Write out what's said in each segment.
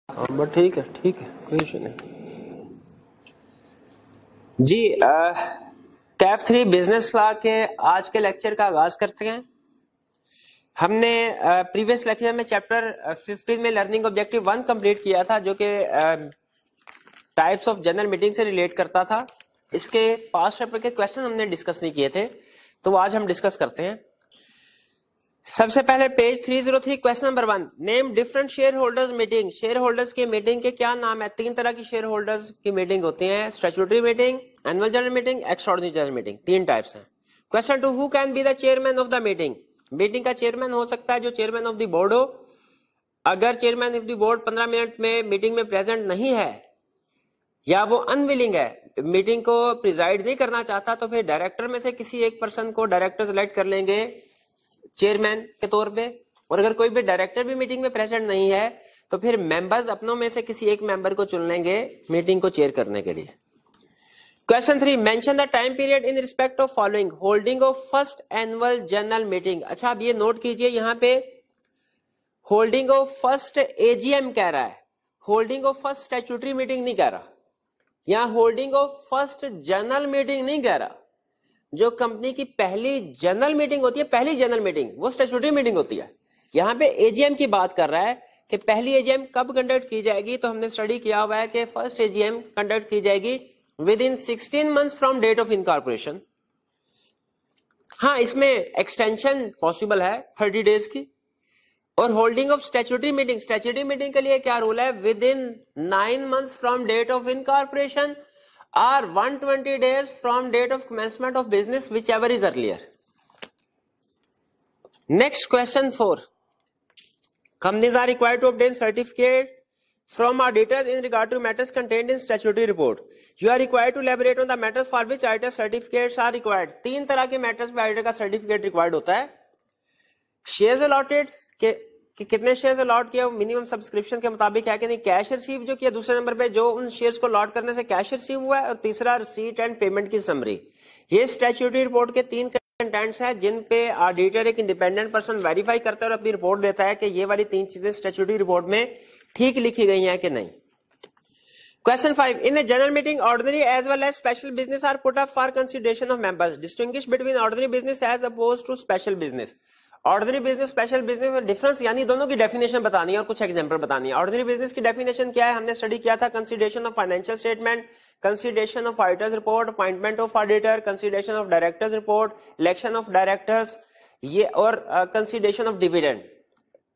But ٹھیک ہے کوئی ایشو نہیں جی۔ کیف 3 بزنس لا کے آج کے لیکچر کا آغاز کرتے ہیں۔ ہم نے پریویس لیکچر میں چیپٹر 15 میں لرننگ آبجیکٹو 1 کمپلیٹ کیا تھا، جو کہ ٹائپس آف جنرل میٹنگ سے ریلیٹ کرتا تھا۔ اس کے پاسٹ چیپٹر کے کویسچن ہم نے ڈسکس نہیں کیے تھے، تو آج ہم ڈسکس کرتے ہیں۔ سب سے پہلے page 303 question number 1، name different shareholders meeting. Shareholders کی میٹنگ کے کیا نام ہے؟ 3 طرح کی شیئر ہولڈرز کی میٹنگ ہوتی ہیں: statutory meeting, annual general meeting, extraordinary general meeting. 3 types ہیں۔ Question 2، who can be the chairman of the meeting. Meeting کا چیئرمین ہو سکتا ہے جو چیئرمین آف دی بورڈ ہو۔ اگر chairman of the board 15 minute میں میٹنگ میں پریزنٹ نہیں ہے یا وہ انویلنگ ہے، میٹنگ کو پریزائڈ نہیں کرنا چاہتا، تو پھر ڈائریکٹر میں سے کسی ایک پرسن کو ڈائریکٹر سلیکٹ کر لیں گے چیئرمین کے طور پہ۔ اور اگر کوئی بھی ڈائریکٹر بھی میٹنگ میں پریزنٹ نہیں ہے تو پھر ممبرز اپنوں میں سے کسی ایک ممبر کو چن لیں گے میٹنگ کو چیئر کرنے کے لیے۔ Question 3، mention the time period in respect of following, holding of first annual general meeting. اچھا اب یہ نوٹ کیجئے، یہاں پہ holding of first A G M کہہ رہا ہے، holding of first statutory meeting نہیں کہہ رہا، یہاں holding of first general meeting نہیں کہہ رہا۔ جو کمپنی کی پہلی جنرل میٹنگ ہوتی ہے، پہلی جنرل میٹنگ وہ اسٹیچوٹری میٹنگ ہوتی ہے۔ یہاں پہ اے جی ایم کی بات کر رہا ہے کہ پہلی اے جی ایم کب کنڈکٹ کی جائے گی، تو ہم نے اسٹڈی کیا ہوا ہے کہ first A G M conduct کی جائے گی within 16 months from date of incorporation. ہاں اس میں ایکسٹینشن پاسبل ہے 30 ڈیز کی۔ اور holding of statutory meeting, statutory meeting کے لیے کیا رول ہے؟ Within 9 months from date of incorporation or 120 days from date of commencement of business, whichever is earlier. Next question 4. Companies are required to obtain certificate from auditors in regard to matters contained in statutory report. You are required to elaborate on the matters for which auditor certificates are required. 3 طرح کے matters پہ auditor کا certificate required ہوتا ہے۔ Shares allotted کہ کتنے shares allot کیا، minimum subscription کے مطابق ہے کہ نہیں، کیش ریسیو جو کیا دوسرے نمبر پہ، جو ان شیئرز کو الاٹ کرنے سے کیش ریسیو ہوا ہے، اور تیسرا ریسیٹ اینڈ پیمنٹ کی سمری۔ یہ اسٹیچوٹری رپورٹ کے 3 کنٹینٹس ہیں جن پہ آڈیٹر ایک انڈیپینڈنٹ پرسن ویریفائی کرتا ہے اور اپنی رپورٹ دیتا ہے کہ یہ والی 3 چیزیں اسٹیچوٹری رپورٹ میں ٹھیک لکھی گئی ہیں کہ نہیں۔ Question 5. In a general meeting, ordinary as well as special business are put up for consideration of members. Distinguish between ordinary business as opposed to special business. Ordinary business special business میں difference, یعنی دونوں کی definition بتانی ہے اور کچھ example بتانی ہے۔ آرڈنری بزنس کی ڈیفینیشن کیا ہے؟ ہم نے اسٹڈی کیا تھا، consideration of financial statement, consideration of auditors report, appointment of auditor, consideration of directors report, election of directors, یہ اور کنسیڈریشن آف ڈیویڈنڈ،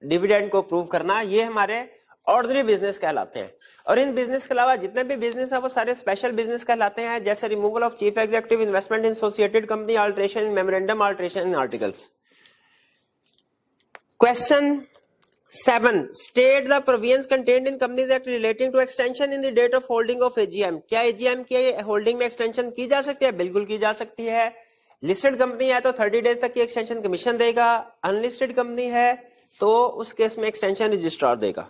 ڈیویڈنڈ کو پروو کرنا، یہ ہمارے آرڈنری بزنس کہلاتے ہیں۔ اور ان بزنس کے علاوہ جتنے بھی بزنس ہیں وہ سارے اسپیشل بزنس کہلاتے ہیں، جیسے removal of chief executive, investment in associated company, alteration in memorandum, alteration in articles. Question 7. State the provisions contained in Companies Act relating to extension in the date of holding of AGM. کیا AGM کی holding میں extension کی جا سکتی ہے؟ بالکل کی جا سکتی ہے۔ لسٹڈ کمپنی ہے تو 30 ڈیز تک کی ایکسٹینشن کمیشن دے گا، ان لسٹڈ کمپنی ہے تو اس کیس میں extension registrar they God.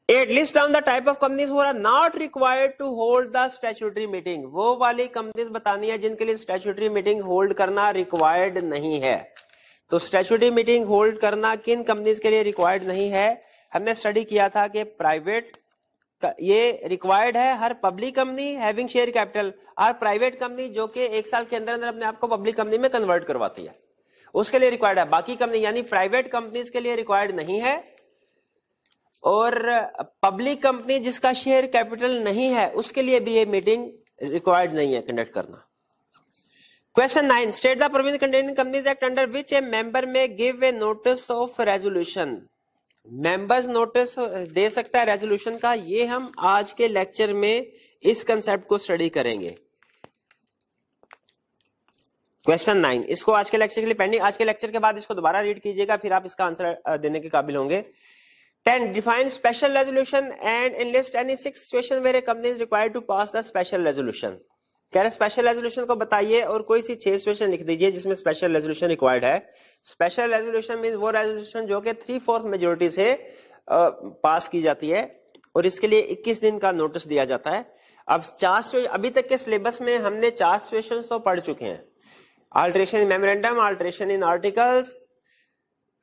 8. List down the type of companies who are not required to hold the statutory meeting. وہ والی کمپنیز بتانی ہے جن کے لیے اسٹیچوٹری میٹنگ ہولڈ کرنا ریکوائرڈ نہیں ہے۔ تو اسٹیچوٹری میٹنگ ہولڈ کرنا کن کمپنیز کے لیے ریکوائرڈ نہیں ہے؟ ہم نے اسٹڈی کیا تھا کہ پرائیویٹ یہ ریکوائرڈ ہے ہر public company having share capital, اور پرائیویٹ کمپنی جو کہ 1 سال کے اندر اندر اپنے آپ کو پبلک کمپنی میں کنورٹ کرواتی ہے، اس کے لیے ریکوائرڈ ہے۔ باقی کمپنی یعنی پرائیویٹ کمپنیز کے لیے ریکوائرڈ نہیں ہے، اور پبلک کمپنی جس کا شیئر کیپٹل نہیں ہے اس کے لیے بھی یہ میٹنگ ریکوائرڈ نہیں ہے کنڈکٹ کرنا۔ Question 9. State the provisions contained in Companies Act under which a member may give a notice of resolution. Members notice دے سکتا ہے ریزولوشن کا، یہ ہم آج کے لیکچر میں اس کنسپٹ کو اسٹڈی کریں گے۔ Question 9. اس کو آج کے لیکچر کے لیے پینڈنگ، آج کے لیکچر کے بعد اس کو دوبارہ ریڈ کیجئے گا، پھر آپ اس کا آنسر دینے کے قابل ہوں گے۔ 10. Define special resolution and enlist any 6 situations where a company is required to pass the special resolution. کہہ رہے اسپیشل ریزولوشن کو بتائیے اور کوئی سی 6 سچویشن لکھ دیجئے جس میں اسپیشل ریزولوشن ریکوائرڈ ہے۔ اسپیشل ریزولوشن مینز وہ ریزولوشن جو کہ 3/4 میجورٹی سے پاس کی جاتی ہے اور اس کے لیے 21 دن کا نوٹس دیا جاتا ہے۔ اب 4 ابھی تک کے سلیبس میں ہم نے 4 سچویشن تو پڑھ چکے ہیں، alteration in memorandum, alteration in articles,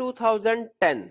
2010,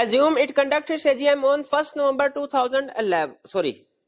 assume it conducted its AGM on 1st November 2011 sorry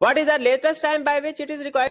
What is the latest time by which it is required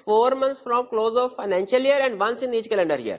4 months from close of financial year and once in each calendar year।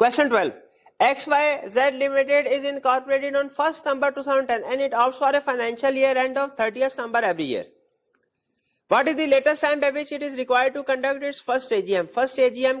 Question 12. XYZ Limited is incorporated on 1st September 2010 and it opts for a financial year end of 30th September every year. What is the latest time by which it is required to conduct its first AGM? First AGM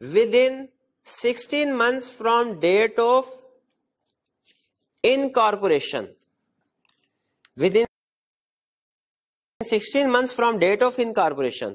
within 16 months from date of incorporation. Within 16 months from date of incorporation.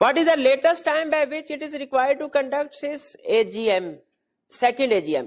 What is the latest time by which it is required to conduct its AGM, second AGM?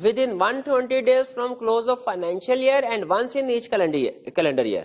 Within 120 days from close of financial year and once in each calendar year.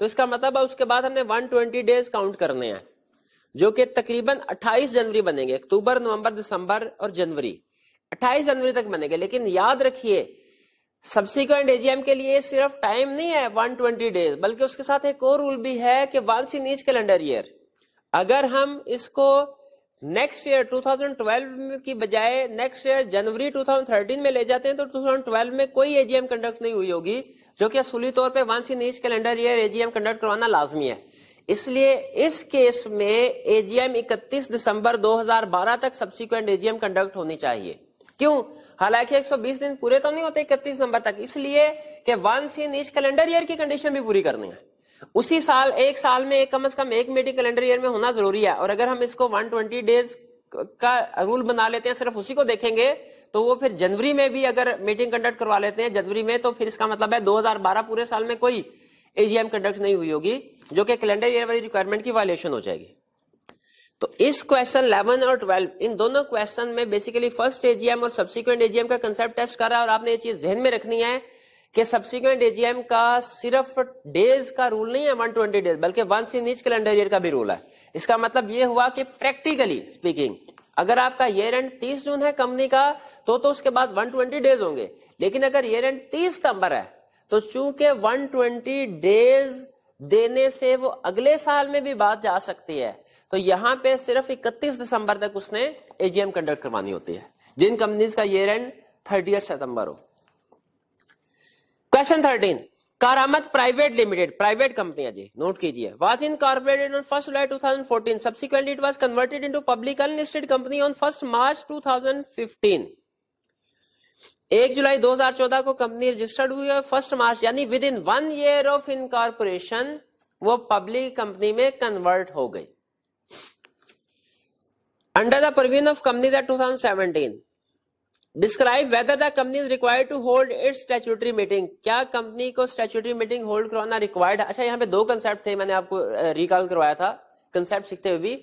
تو اس کا مطلب ہے اس کے بعد ہم نے 120 days count کرنے ہیں جو کہ تقریباً 28 جنوری بنیں گے. اکتوبر، نومبر، دسمبر اور جنوری 28 جنوری تک بنے گے. لیکن یاد رکھیے سبسیکوینٹ اے جی ایم کے لیے صرف ٹائم نہیں ہے 120 ڈیز، بلکہ اس کے ساتھ ایک اور رول بھی ہے کہ ونس ان ایچ کیلنڈر ایئر اگر ہم اس کو نیکسٹ ایئر 2012 کی بجائے نیکسٹ ایئر جنوری 2013 میں لے جاتے ہیں تو 2012 میں کوئی اے جی ایم کنڈکٹ نہیں ہوئی ہوگی، جو کہ اصولی طور پہ ونس ان ایچ کیلنڈر ایئر اے جی ایم کنڈکٹ کروانا لازمی ہے. اس لیے اس کیس میں اے جی ایم 31 دسمبر 2012 تک سبسیکوینٹ اے جی ایم کنڈکٹ ہونی چاہیے. کیوں؟ حالانکہ 120 دن پورے تو نہیں ہوتے 31 نومبر تک، اس لیے کہ ونس ان ایچ کیلنڈر ایئر کی کنڈیشن بھی پوری کرنی ہے. اسی سال ایک سال میں کم از کم ایک میٹنگ کیلنڈر ایئر میں ہونا ضروری ہے. اور اگر ہم اس کو 120 ڈیز کا رول بنا لیتے ہیں، صرف اسی کو دیکھیں گے تو وہ پھر جنوری میں بھی اگر میٹنگ کنڈکٹ کروا لیتے ہیں جنوری میں، تو پھر اس کا مطلب ہے 2012 پورے سال میں کوئی اے جی ایم کنڈکٹ نہیں ہوئی ہوگی، جو کہ کیلنڈر ایئر والی ریکوائرمنٹ کی وائلیشن ہو جائے گی. تو اس کویشچن 11 اور 12 ان دونوں کویشچن میں basically first A G M اور سبسیکوینٹ اے جی ایم کا کنسپٹ ٹیسٹ کر رہا ہے. اور آپ نے یہ چیز ذہن میں رکھنی ہے کہ سبسیکوینٹ اے جی ایم کا صرف ڈیز کا رول نہیں ہے 120 ڈیز، بلکہ ونس ان ایچ کیلنڈر ایئر کا بھی رول ہے. اس کا مطلب یہ ہوا کہ پریکٹیکلی اسپیکنگ اگر آپ کا ایئر اینڈ 30 جون ہے کمپنی کا تو اس کے بعد 120 ڈیز ہوں گے. لیکن اگر ایئر اینڈ 30 ستمبر ہے تو چونکہ 120 ڈیز دینے سے وہ اگلے سال میں بھی بات جا سکتی ہے، تو یہاں پہ صرف 31 دسمبر تک اس نے اے جی ایم کنڈکٹ کروانی ہوتی ہے جن کمپنیز کا ایئر اینڈ 30 ستمبر ہو. Question 13 Karamad private limited private company ہے جی، نوٹ کیجئے. Was incorporated on 1 July 2014. Subsequently it was converted into public unlisted company on 1 March 2015. 1 جولائی 2014 کو کمپنی رجسٹرڈ ہوئی ہے، 1 مارچ یعنی with in 1 year of incorporation وہ پبلک کمپنی میں کنورٹ ہو گئی. Under the Provision of Companies Act 2017, describe whether the company is required to hold its statutory meeting. کیا company کو statutory meeting hold کروانا required ہے؟ اچھا یہاں پہ دو کنسپٹ تھے، میں نے آپ کو ریکال کروایا تھا کنسپٹ سیکھتے ہوئے بھی.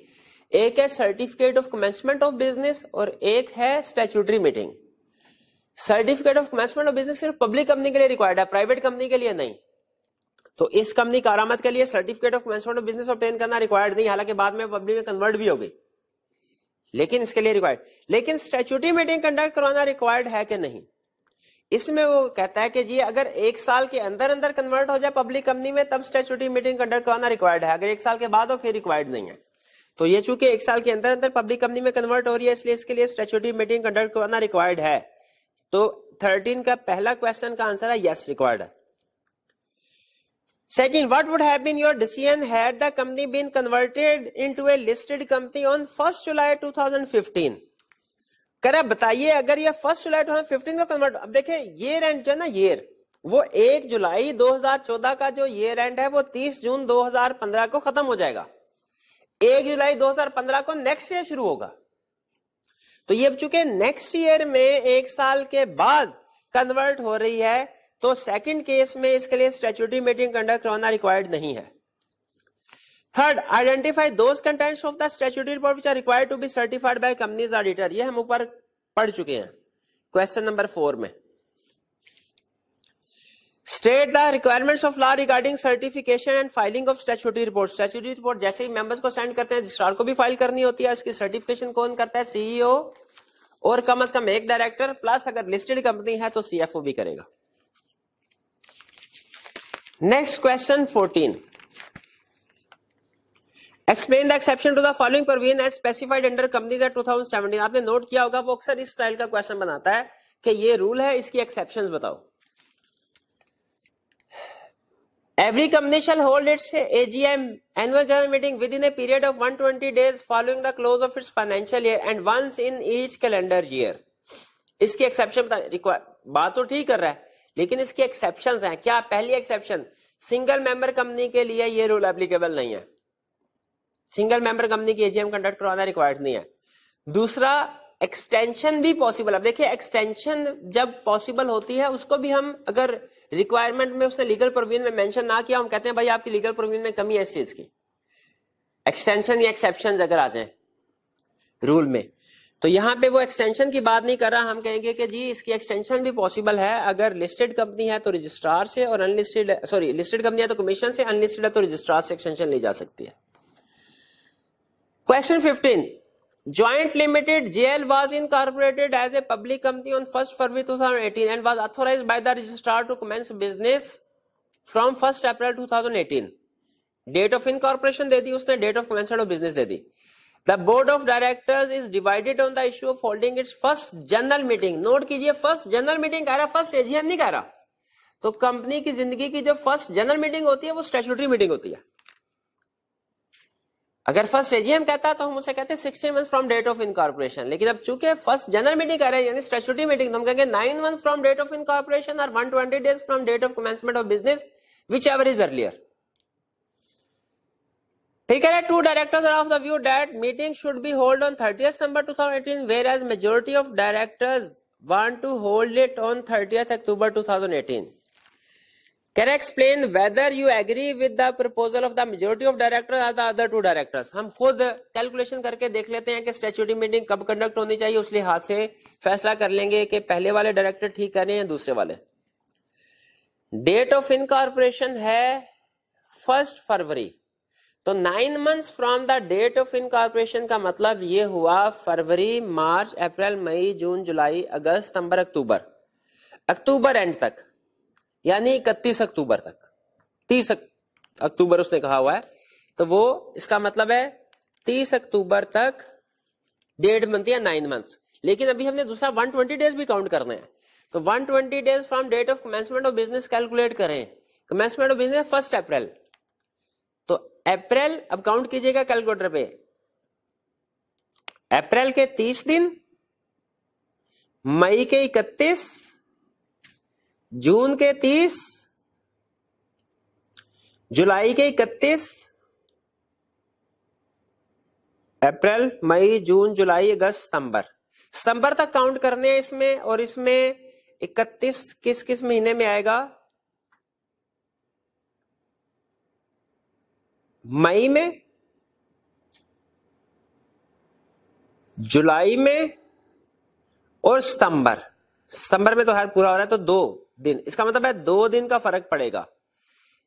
ایک ہے certificate of commencement of business اور ایک ہے statutory meeting. Certificate of commencement of business صرف پبلک کمپنی کے لیے ریکوائرڈ ہے، پرائیویٹ کمپنی کے لیے نہیں. تو اس کمپنی کارآمد کے لیے certificate of commencement of business obtain کرنا ریکوائرڈ نہیں، حالانکہ بعد میں پبلک میں کنورٹ بھی ہو گئی، لیکن اس کے لیے ریکوائرڈ. لیکن اسٹیچوٹری میٹنگ کنڈکٹ کروانا ریکوائرڈ ہے کہ نہیں؟ اس میں وہ کہتا ہے کہ جی اگر ایک سال کے اندر اندر کنورٹ ہو جائے پبلک کمپنی میں تب اسٹیچوٹری میٹنگ کنڈکٹ کروانا ریکوائرڈ ہے، اگر ایک سال کے بعد ہو پھر ریکوائرڈ نہیں ہے. تو یہ چونکہ ایک سال کے اندر اندر پبلک کمپنی میں کنورٹ ہو رہی ہے اس لیے اس کے لیے اسٹیچوٹری میٹنگ کنڈکٹ کروانا ریکوائرڈ ہے. تو 13 کا پہلا کویشچن کا آنسر ہے یس ریکوائرڈ ہے. Second, what would have been your decision had the company been converted into a listed company on 1 July 2015? کرا بتائیے اگر یہ 1 جولائی 2015 کو کنورٹ، اب دیکھیں year end جو ہے نا year، وہ 1 جولائی 2014 کا جو year end ہے وہ 30 جون 2015 کو ختم ہو جائے گا. 1 جولائی 2015 کو نیکسٹ ایئر شروع ہوگا. تو یہ چونکہ نیکسٹ ایئر میں ایک سال کے بعد کنورٹ ہو رہی ہے تو سیکنڈ کیس میں اس کے لیے اسٹیچوٹری میٹنگ کنڈکٹ کروانا ریکوائرڈ نہیں ہے. Third, identify those contents of the statutory report which are required to be certified by company's auditor. یہ ہم اوپر پڑھ چکے ہیں کویشچن نمبر 4 میں. State the requirements of law regarding certification and filing of statutory report. Statutory report جیسے ہی members کو send کرتے ہیں رجسٹرار کو بھی فائل کرنی ہوتی ہے. اس کی سرٹیفکیشن کون کرتا ہے؟ سی ای او اور کم از کم ایک ڈائریکٹر پلس اگر لسٹڈ کمپنی ہے تو سی ایف او بھی کرے گا. Next question 14. Explain the exception to the following provision as specified under Companies Act 2017. آپ نے نوٹ کیا ہوگا وہ اکثر اس سٹائل کا کویشچن بناتا ہے کہ یہ رول ہے، اس کی ایکسیپشنز بتاؤ. Every company shall hold its AGM annual general meeting within a period of 120 days following the close of its financial year and once in each calendar year. اس کی exception بات تو ٹھیک کر رہا ہے لیکن اس کی ایکسیپشنز ہیں. کیا؟ پہلی ایکسیپشن، سنگل ممبر کمپنی کے لیے یہ رول اپلیکیبل نہیں ہے، سنگل ممبر کمپنی کی اے جی ایم کنڈکٹ کروانا ریکوائرڈ نہیں ہے. دوسرا، ایکسٹینشن بھی پاسبل. اب دیکھیں ایکسٹینشن جب پاسبل ہوتی ہے اس کو بھی ہم اگر ریکوائرمنٹ میں اس نے لیگل پروویژن میں مینشن نہ کیا، ہم کہتے ہیں بھائی آپ کی لیگل پروویژن میں کمی ہے اس چیز کی. ایکسٹینشن یا ایکسیپشن اگر آ جائیں رول میں. تو یہاں پہ وہ ایکسٹینشن کی بات نہیں کر رہا, ہم کہیں گے کہ جی اس کی ایکسٹینشن بھی پاسبل ہے, اگر لسٹڈ کمپنی ہے تو رجسٹرار سے, اور ان لسٹڈ لسٹڈ کمپنی ہے تو کمیشن سے, ان لسٹڈ ہے تو رجسٹرار سے ایکسٹینشن لی جا سکتی ہے. Question 15. Joint Limited JL was incorporated as a public company on 1st February 2018 and was authorized by the registrar to commence business from 1st April 2018. Date of incorporation دے دی اس نے, date of commencement of business they the. The board of directors is divided on the issue of holding its first general meeting. Note کیجئے first general meeting کہہ رہا, first AGM نہیں کہہ رہا. تو company کی زندگی کی جو first general meeting ہوتی ہے وہ statutory meeting ہوتی ہے. اگر فرسٹ AGM کہتا ہے تو ہم اسے کہتے ہیں 16 months from date of incorporation, لیکن اب چونکہ فرسٹ جنرل میٹنگ کہہ رہے ہیں یعنی اسٹیچوٹری میٹنگ, تو ہم کہیں گے 9 months from date of incorporation or 120 days from date of commencement of business, whichever is earlier. ٹھیک ہے. Two directors are of the view that meeting should be held on 30th September 2018, whereas majority of directors want to hold it on 30th October 2018. Can I explain whether you agree with the proposal of the majority of directors or the other two directors? ہم خود calculation کر کے دیکھ لیتے ہیں کہ statutory meeting کب conduct ہونی چاہیے, اس لحاظ سے فیصلہ کر لیں گے کہ پہلے والے ڈائریکٹر ٹھیک کریں یا دوسرے والے. ڈیٹ آف انکارپوریشن ہے 1 فروری, تو 9 months from the date of incorporation کا مطلب یہ ہوا فروری, مارچ, اپریل, مئی, جون, جولائی, اگست, ستمبر, اکتوبر. اکتوبر اینڈ تک یعنی 31 اکتوبر تک, 30 اکتوبر اس نے کہا ہوا ہے, تو وہ اس کا مطلب ہے 30 اکتوبر تک 1.5 month یا 9 months. لیکن ابھی ہم نے دوسرا 120 days بھی کاؤنٹ کرنا ہے, تو 120 days from date of commencement of business calculate کریں. کمنسمنٹ آف بزنس 1 اپریل, تو اپریل اب کاؤنٹ کیجئے گا کیلکولیٹر پہ, اپریل کے 30 دن, مئی کے 31, جون کے 30, جولائی کے 31, اپریل, مئی, جون, جولائی, اگست, ستمبر. ستمبر تک کاؤنٹ کرنے ہیں اس میں, اور اس میں 31 کس مہینے میں آئے گا؟ مئی میں, جولائی میں اور ستمبر. ستمبر میں تو ہر پورا ہو رہا ہے تو 2 دن, اس کا مطلب ہے 2 دن کا فرق پڑے گا.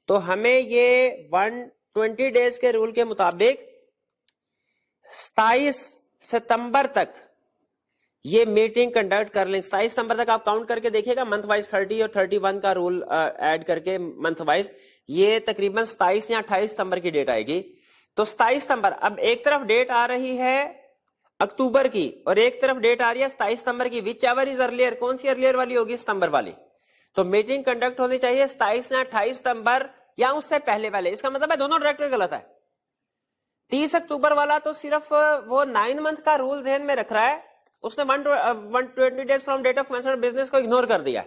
تو ہمیں یہ 120 days کے رول کے مطابق 27 ستمبر تک یہ میٹنگ کنڈکٹ کر لیں. 27 ستمبر تک آپ کاؤنٹ کر کے دیکھیے گا, منتھ وائز 30 اور 31 کا رول ایڈ کر کے منتھ وائز, یہ تقریباً 27 یا 28 ستمبر کی ڈیٹ آئے گی. تو 27 ستمبر, اب ایک طرف ڈیٹ آ رہی ہے اکتوبر کی اور ایک طرف ڈیٹ آ رہی ہے 27 ستمبر کی, وچ ایور از ارلیئر, کون سی ارلیئر والی ہوگی؟ ستمبر والی. تو میٹنگ کنڈکٹ ہونی چاہیے 27 یا 28 ستمبر یا اس سے پہلے پہلے. اس کا مطلب ہے دونوں ڈائریکٹر غلط ہے. 30 اکتوبر والا تو صرف وہ 9 month کا رول ذہن میں رکھ رہا ہے, اس نے 120 days from date of commencement business کو اگنور کر دیا,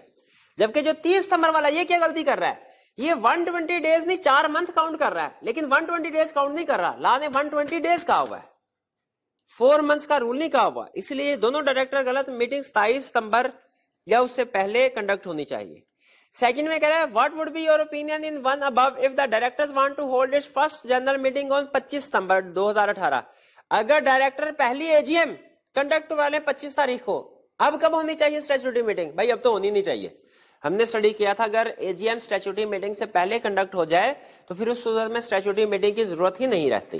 جبکہ جو 30 ستمبر والا یہ کیا غلطی کر رہا ہے, یہ 120 days نہیں 4 month کاؤنٹ کر رہا ہے, لیکن 120 days کاؤنٹ نہیں کر رہا. لا نے 120 days کہا ہوا ہے, 4 months کا رول نہیں کہا ہوا, اس لیے دونوں ڈائریکٹر غلط. میٹنگ 27 ستمبر یا اس سے پہلے کنڈکٹ ہونی چاہیے. سیکنڈ میں کہہ رہا ہے what would be your opinion in one above of the directors want to hold its first general meeting on 25 ستمبر 2018. اگر ڈائریکٹر پہلی AGM کنڈکٹ والے 25 تاریخ کو, اب کب ہونی چاہیے اسٹیچوٹری میٹنگ؟ بھائی اب تو ہونی نہیں چاہیے. ہم نے اسٹڈی کیا تھا اگر AGM اسٹیچوٹری میٹنگ سے پہلے کنڈکٹ ہو جائے تو پھر اس صورت میں اسٹیچوٹری میٹنگ کی ضرورت ہی نہیں رہتی.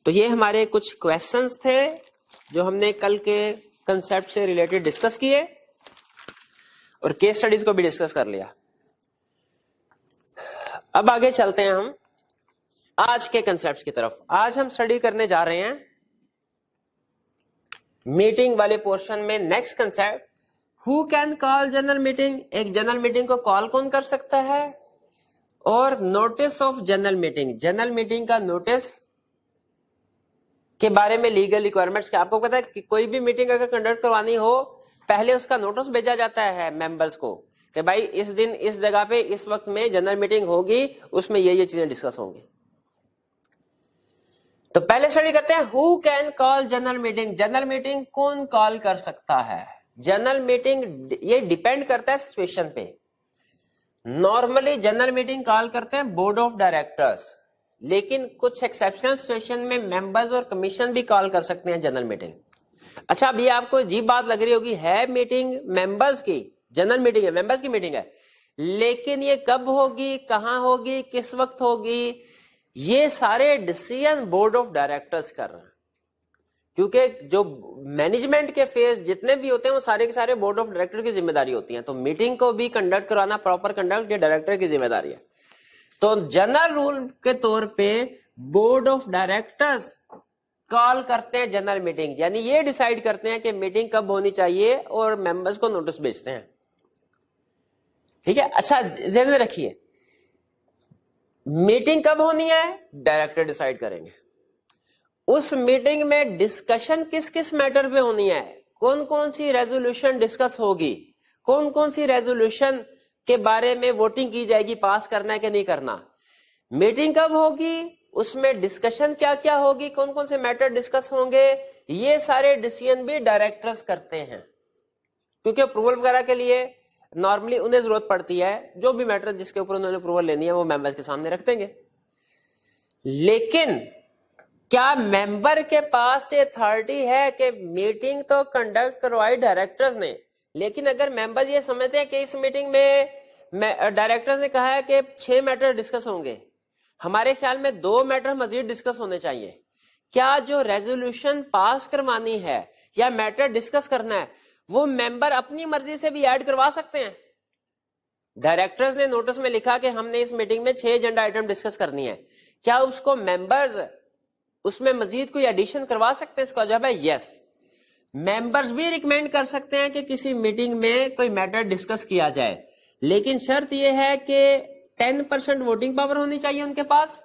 تو یہ ہمارے کچھ کویسچنز تھے جو ہم نے کل کے کنسپٹ سے ریلیٹڈ ڈسکس کیے اور کیس سٹڈیز کو بھی ڈسکس کر لیا. اب آگے چلتے ہیں ہم آج کے کنسپٹ کی طرف. آج ہم اسٹڈی کرنے جا رہے ہیں میٹنگ والے پورشن میں next concept, who can call general meeting. ایک جنرل میٹنگ کو کال کون کر سکتا ہے, اور notice of general meeting, general meeting کا نوٹس کے بارے میں لیگل ریکوائرمنٹس کیا. آپ کو پتا ہے کہ کوئی بھی میٹنگ اگر کنڈکٹ کروانی ہو پہلے اس کا نوٹس بھیجا جاتا ہے ممبرس کو کہ بھائی اس دن اس جگہ پہ اس وقت میں جنرل میٹنگ ہوگی, اس میں یہ چیزیں ڈسکس ہوں گی. تو پہلے اسٹڈی کرتے ہیں ہو can call general meeting. General meeting کون کال کر سکتا ہے؟ جنرل میٹنگ یہ ڈیپینڈ کرتا ہے سچویشن پہ. نارملی جنرل میٹنگ کال کرتے ہیں بورڈ آف ڈائریکٹرز, لیکن کچھ ایکسیپشنل سچویشن میں ممبرز اور کمیشن بھی کال کر سکتے ہیں جنرل میٹنگ. اچھا اب یہ آپ کو عجیب بات لگ رہی ہوگی، ہے میٹنگ ممبرز کی، جنرل میٹنگ ہے، ممبرز کی میٹنگ ہے، لیکن یہ کب ہوگی، کہاں ہوگی، کس وقت ہوگی، یہ سارے ڈیسیژن بورڈ آف ڈائریکٹرز کر رہے ہیں، کیونکہ جو مینجمنٹ کے فیز جتنے بھی ہوتے ہیں وہ سارے کے سارے بورڈ آف ڈائریکٹر کی ذمہ داری ہوتی ہیں، تو میٹنگ کو بھی کنڈکٹ کرانا، پراپر کنڈکٹ، یہ ڈائریکٹر کی ذمہ داری ہے۔ تو جنرل رول کے طور پہ بورڈ آف ڈائریکٹرز کال کرتے ہیں جنرل میٹنگ، یعنی یہ ڈیسائیڈ کرتے ہیں کہ میٹنگ کب ہونی چاہیے اور ممبرز کو نوٹس بھیجتے ہیں، ٹھیک ہے۔ اچھا ذہن میں رکھیے، میٹنگ کب ہونی ہے ڈائریکٹر ڈیسائیڈ کریں گے، اس میٹنگ میں ڈسکشن کس کس میٹر پہ ہونی ہے، کون کون سی ریزولوشن ڈسکس ہوگی، کون کون سی ریزولوشن کے بارے میں ووٹنگ کی جائے گی، پاس کرنا ہے کہ نہیں کرنا، میٹنگ کب ہوگی، اس میں ڈسکشن کیا کیا ہوگی، کون کون سے میٹر ڈسکس ہوں گے، یہ سارے ڈیسیژن بھی ڈائریکٹرز کرتے ہیں، کیونکہ اپروول وغیرہ کے لیے نارملی انہیں ضرورت پڑتی ہے، جو بھی میٹر جس کے اوپر انہوں نے اپروول لینی ہے وہ ممبرز کے سامنے رکھ دیں گے۔ لیکن کیا ممبر کے پاس یہ اتھارٹی ہے کہ میٹنگ تو کنڈکٹ کروائی ڈائریکٹرز نے، لیکن اگر ممبرز یہ سمجھتے ہیں کہ اس میٹنگ میں ڈائریکٹرز نے کہا ہے کہ 6 میٹر ڈسکس ہوں گے، ہمارے خیال میں 2 میٹر مزید ڈسکس ہونے چاہیے، کیا جو ریزولوشن پاس کروانی ہے یا میٹر ڈسکس کرنا ہے وہ ممبر اپنی مرضی سے بھی ایڈ کروا سکتے ہیں؟ ڈائریکٹرز نے نوٹس میں لکھا کہ ہم نے اس میٹنگ میں 6 ایجنڈا آئٹم ڈسکس کرنی ہے، کیا اس کو ممبرز اس میں مزید کوئی ایڈیشن کروا سکتے ہیں؟ اس کا جواب ہے یس، ممبرز بھی ریکمینڈ کر سکتے ہیں کہ کسی میٹنگ میں کوئی میٹر ڈسکس کیا جائے، لیکن شرط یہ ہے کہ 10% ووٹنگ پاور ہونی چاہیے ان کے پاس،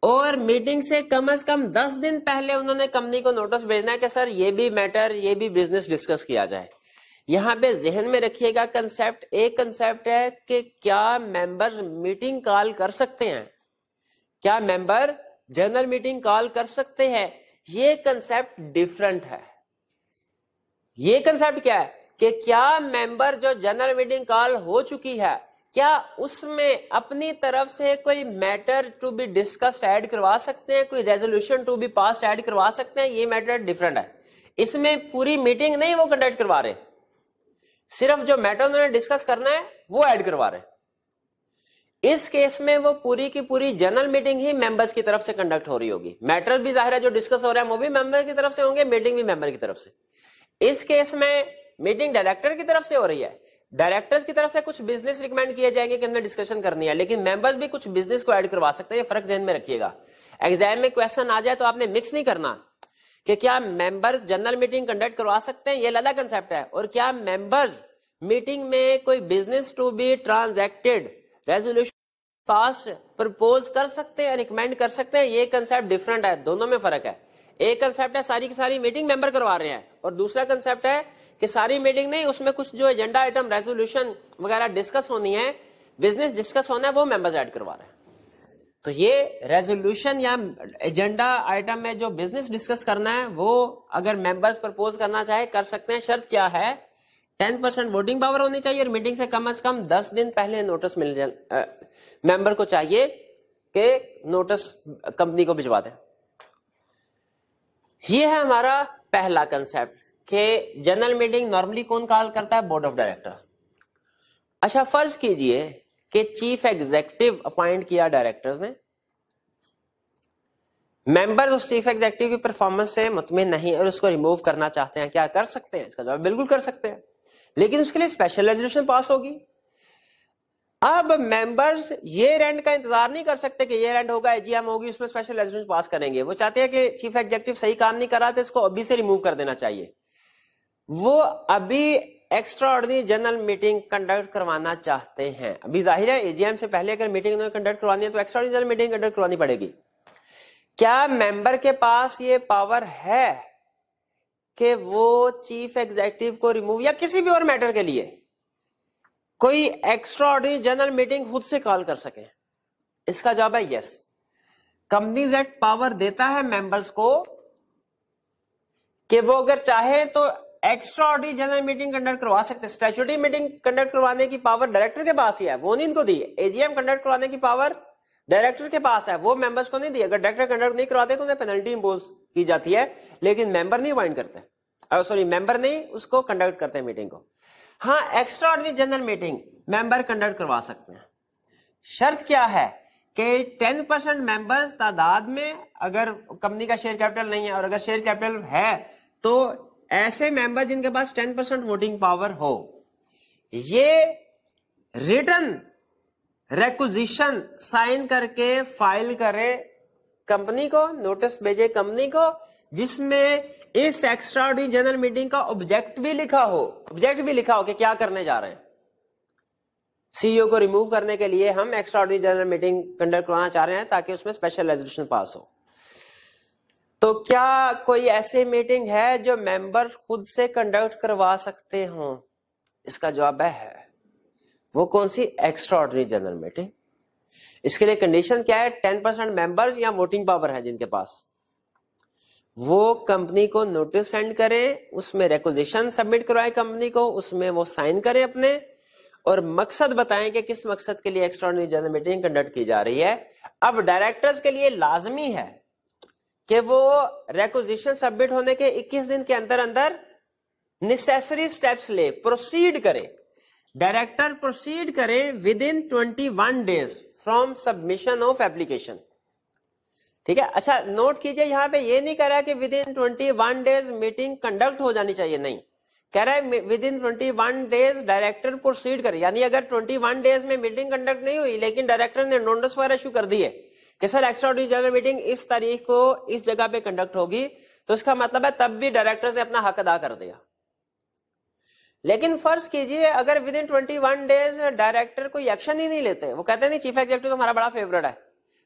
اور میٹنگ سے کم از کم 10 دن پہلے انہوں نے کمپنی کو نوٹس بھیجنا ہے کہ سر یہ بھی میٹر، یہ بھی بزنس ڈسکس کیا جائے۔ یہاں پہ ذہن میں رکھیے گا کنسپٹ، ایک کنسپٹ ہے کہ کیا ممبر میٹنگ کال کر سکتے ہیں، کیا ممبر جنرل میٹنگ کال کر سکتے ہیں، یہ کنسپٹ ڈیفرنٹ ہے۔ یہ کنسپٹ کیا ہے کہ کیا ممبر جو جنرل میٹنگ کال ہو چکی ہے کیا اس میں اپنی طرف سے کوئی matter to be discussed add کروا سکتے ہیں، کوئی resolution to be pass add کروا سکتے ہیں، یہ میٹر ڈیفرنٹ ہے۔ اس میں پوری میٹنگ نہیں وہ کنڈکٹ کروا رہے، صرف جو میٹر انہوں نے ڈسکس کرنا ہے وہ ایڈ کروا رہے۔ اس کیس میں وہ پوری کی پوری جنرل میٹنگ ہی ممبرز کی طرف سے کنڈکٹ ہو رہی ہوگی، میٹر بھی ظاہر ہے جو ڈسکس ہو رہا ہے وہ بھی ممبر کی طرف سے ہوں گے، میٹنگ بھی ممبر کی طرف سے۔ اس کیس میں میٹنگ ڈائریکٹر کی طرف سے ہو رہی ہے، ڈائریکٹرز کی طرف سے کچھ بزنس ریکمینڈ کیے جائیں گے کہ ہم نے ڈسکشن کرنی ہے، لیکن ممبرز بھی کچھ بزنس کو ایڈ کروا سکتے ہیں، یہ فرق ذہن میں رکھیے گا۔ ایگزام میں کویسچن آ جائے تو آپ نے مکس نہیں کرنا کہ کیا ممبر جنرل میٹنگ کنڈکٹ کروا سکتے ہیں، یہ لگا کنسپٹ ہے، اور کیا ممبرز میٹنگ میں کوئی business to be transacted resolution pass propose کر سکتے ہیں، ریکمینڈ کر سکتے ہیں، یہ کنسپٹ ڈیفرنٹ ہے، دونوں میں فرق ہے۔ ایک کنسپٹ ہے ساری کی ساری میٹنگ ممبر کروا رہے ہیں، اور دوسرا کنسپٹ ہے کہ ساری میٹنگ نہیں، اس میں کچھ جو ایجنڈا آئٹم ریزولوشن وغیرہ ڈسکس ہونی ہے، بزنس ڈسکس ہونا ہے، وہ ممبرز ایڈ کروا رہے ہیں۔ تو یہ ریزولوشن یا ایجنڈا آئٹم میں جو بزنس ڈسکس کرنا ہے وہ اگر ممبرز پرپوز کرنا چاہے کر سکتے ہیں، شرط کیا ہے 10% ووٹنگ پاور ہونی چاہیے، اور میٹنگ سے کم 10 دن پہلے نوٹس مل جائے، ممبر کو چاہیے کہ نوٹس کمپنی کو بھجوا دیں۔ یہ ہے ہمارا پہلا کنسپٹ کہ جنرل میٹنگ نارملی کون کال کرتا ہے، بورڈ آف ڈائریکٹر۔ اچھا فرض کیجئے کہ چیف ایگزیکٹو اپوائنٹ کیا ڈائریکٹرز نے، ممبر اس چیف ایگزیکٹو کی پرفارمنس سے مطمئن نہیں اور اس کو ریموو کرنا چاہتے ہیں، کیا کر سکتے ہیں؟ اس کا جواب بالکل کر سکتے ہیں، لیکن اس کے لیے اسپیشل ریزولوشن پاس ہوگی۔ اب ممبرز یہ رینڈ کا انتظار نہیں کر سکتے کہ یہ رینڈ ہوگا، اے جی ایم ہوگی، اس میں اسپیشل ریزولوشن پاس کریں گے، وہ چاہتے ہیں کہ چیف ایگزیکٹو صحیح کام نہیں کر رہا تو اس کو ابھی سے ریموو کر دینا چاہیے، وہ ابھی extra ordinary general meeting conduct کروانا چاہتے ہیں۔ ابھی ظاہر ہے اے جی ایم سے پہلے اگر میٹنگ انہوں نے کنڈکٹ کروانی ہے تو extra ordinary general meeting conduct کروانی پڑے گی۔ کیا ممبر کے پاس یہ پاور ہے کہ وہ چیف ایگزیکٹو کو ریموو یا کسی بھی اور میٹر کے لیے کوئی ایکسٹرا آرڈنری جنرل میٹنگ خود سے کال کر سکے؟ اس کا جواب ہے یس، کمپنیز ایکٹ پاور دیتا ہے ممبرز کو کہ وہ اگر چاہے تو extra ordinary general meeting conduct کروا سکتے۔ اسٹیچوٹری میٹنگ کنڈکٹ کروانے کی پاور ڈائریکٹر کے پاس ہی ہے، وہ نہیں ان کو دی۔ اے جی ایم کنڈکٹ کروانے کی پاور ڈائریکٹر کے پاس ہے, وہ ممبرس کو نہیں دی. اگر ڈائریکٹر کنڈکٹ نہیں کرواتے تو انہیں پینلٹی امپوز کی جاتی ہے, لیکن ممبر نہیں وائنڈ کرتے, سوری ممبر نہیں اس کو کنڈکٹ کرتے میٹنگ کو. ہاں ایکسٹرا آرڈنری جنرل میٹنگ ممبر کنڈکٹ کروا سکتے ہیں. شرط کیا ہے کہ 10% ممبرز تعداد میں اگر کمپنی کا شیئر کیپٹل نہیں ہے, اور اگر شیئر کیپٹل ہے تو ایسے ممبر جن کے پاس 10% ووٹنگ پاور ہو, یہ ریٹن ریکوزیشن سائن کر کے فائل کرے کمپنی کو, نوٹس بھیجے کمپنی کو, جس میں اس ایکسٹرا آرڈنری جنرل میٹنگ کا آبجیکٹ بھی لکھا ہو کہ کیا کرنے جا رہے ہیں. سی او کو ریموو کرنے کے لیے ہم extra ordinary general meeting conduct کرانا چاہ رہے ہیں تاکہ اس میں اسپیشل ریزولوشن پاس ہو. تو کیا کوئی ایسی میٹنگ ہے جو ممبر خود سے کنڈکٹ کروا سکتے ہوں؟ اس کا جواب ہے. وہ کون سی؟ Extraordinary general meeting. اس کے لیے کنڈیشن کیا ہے؟ 10% ممبرز یا ووٹنگ پاور ہے جن کے پاس, وہ کمپنی کو نوٹس سینڈ کریں, اس میں ریکوزیشن سبمٹ کروائے کمپنی کو, اس میں وہ سائن کرے اپنے, اور مقصد بتائیں کہ کس مقصد کے لیے extra ordinary general meeting conduct کی جا رہی ہے. اب ڈائریکٹرز کے لیے لازمی ہے کہ وہ ریکوزیشن سبمٹ ہونے کے 21 دن کے اندر اندر نیسیسری سٹیپس لے, پروسیڈ کرے. ڈائریکٹر پروسیڈ کرے with in 21 days from submission of application. ٹھیک ہے, اچھا نوٹ کیجئے یہاں پہ یہ نہیں کہہ رہا کہ within 21 days meeting conduct ہو جانی چاہیے, نہیں, کہہ رہا ہے within 21 days director proceed کرے. یعنی اگر 21 days میں میٹنگ کنڈکٹ نہیں ہوئی لیکن ڈائریکٹر نے نوٹس وغیرہ ایشو کر دیے کہ sir extra ordinary general meeting اس تاریخ کو اس جگہ پہ کنڈکٹ ہوگی, تو اس کا مطلب ہے تب بھی ڈائریکٹر نے اپنا حق ادا کر دیا. لیکن فرض کیجئے اگر ود ان 21 days ڈائریکٹر کوئی ایکشن ہی نہیں لیتے, وہ کہتے ہیں نہیں چیف ایگزیکٹو تو ہمارا بڑا فیورٹ ہے,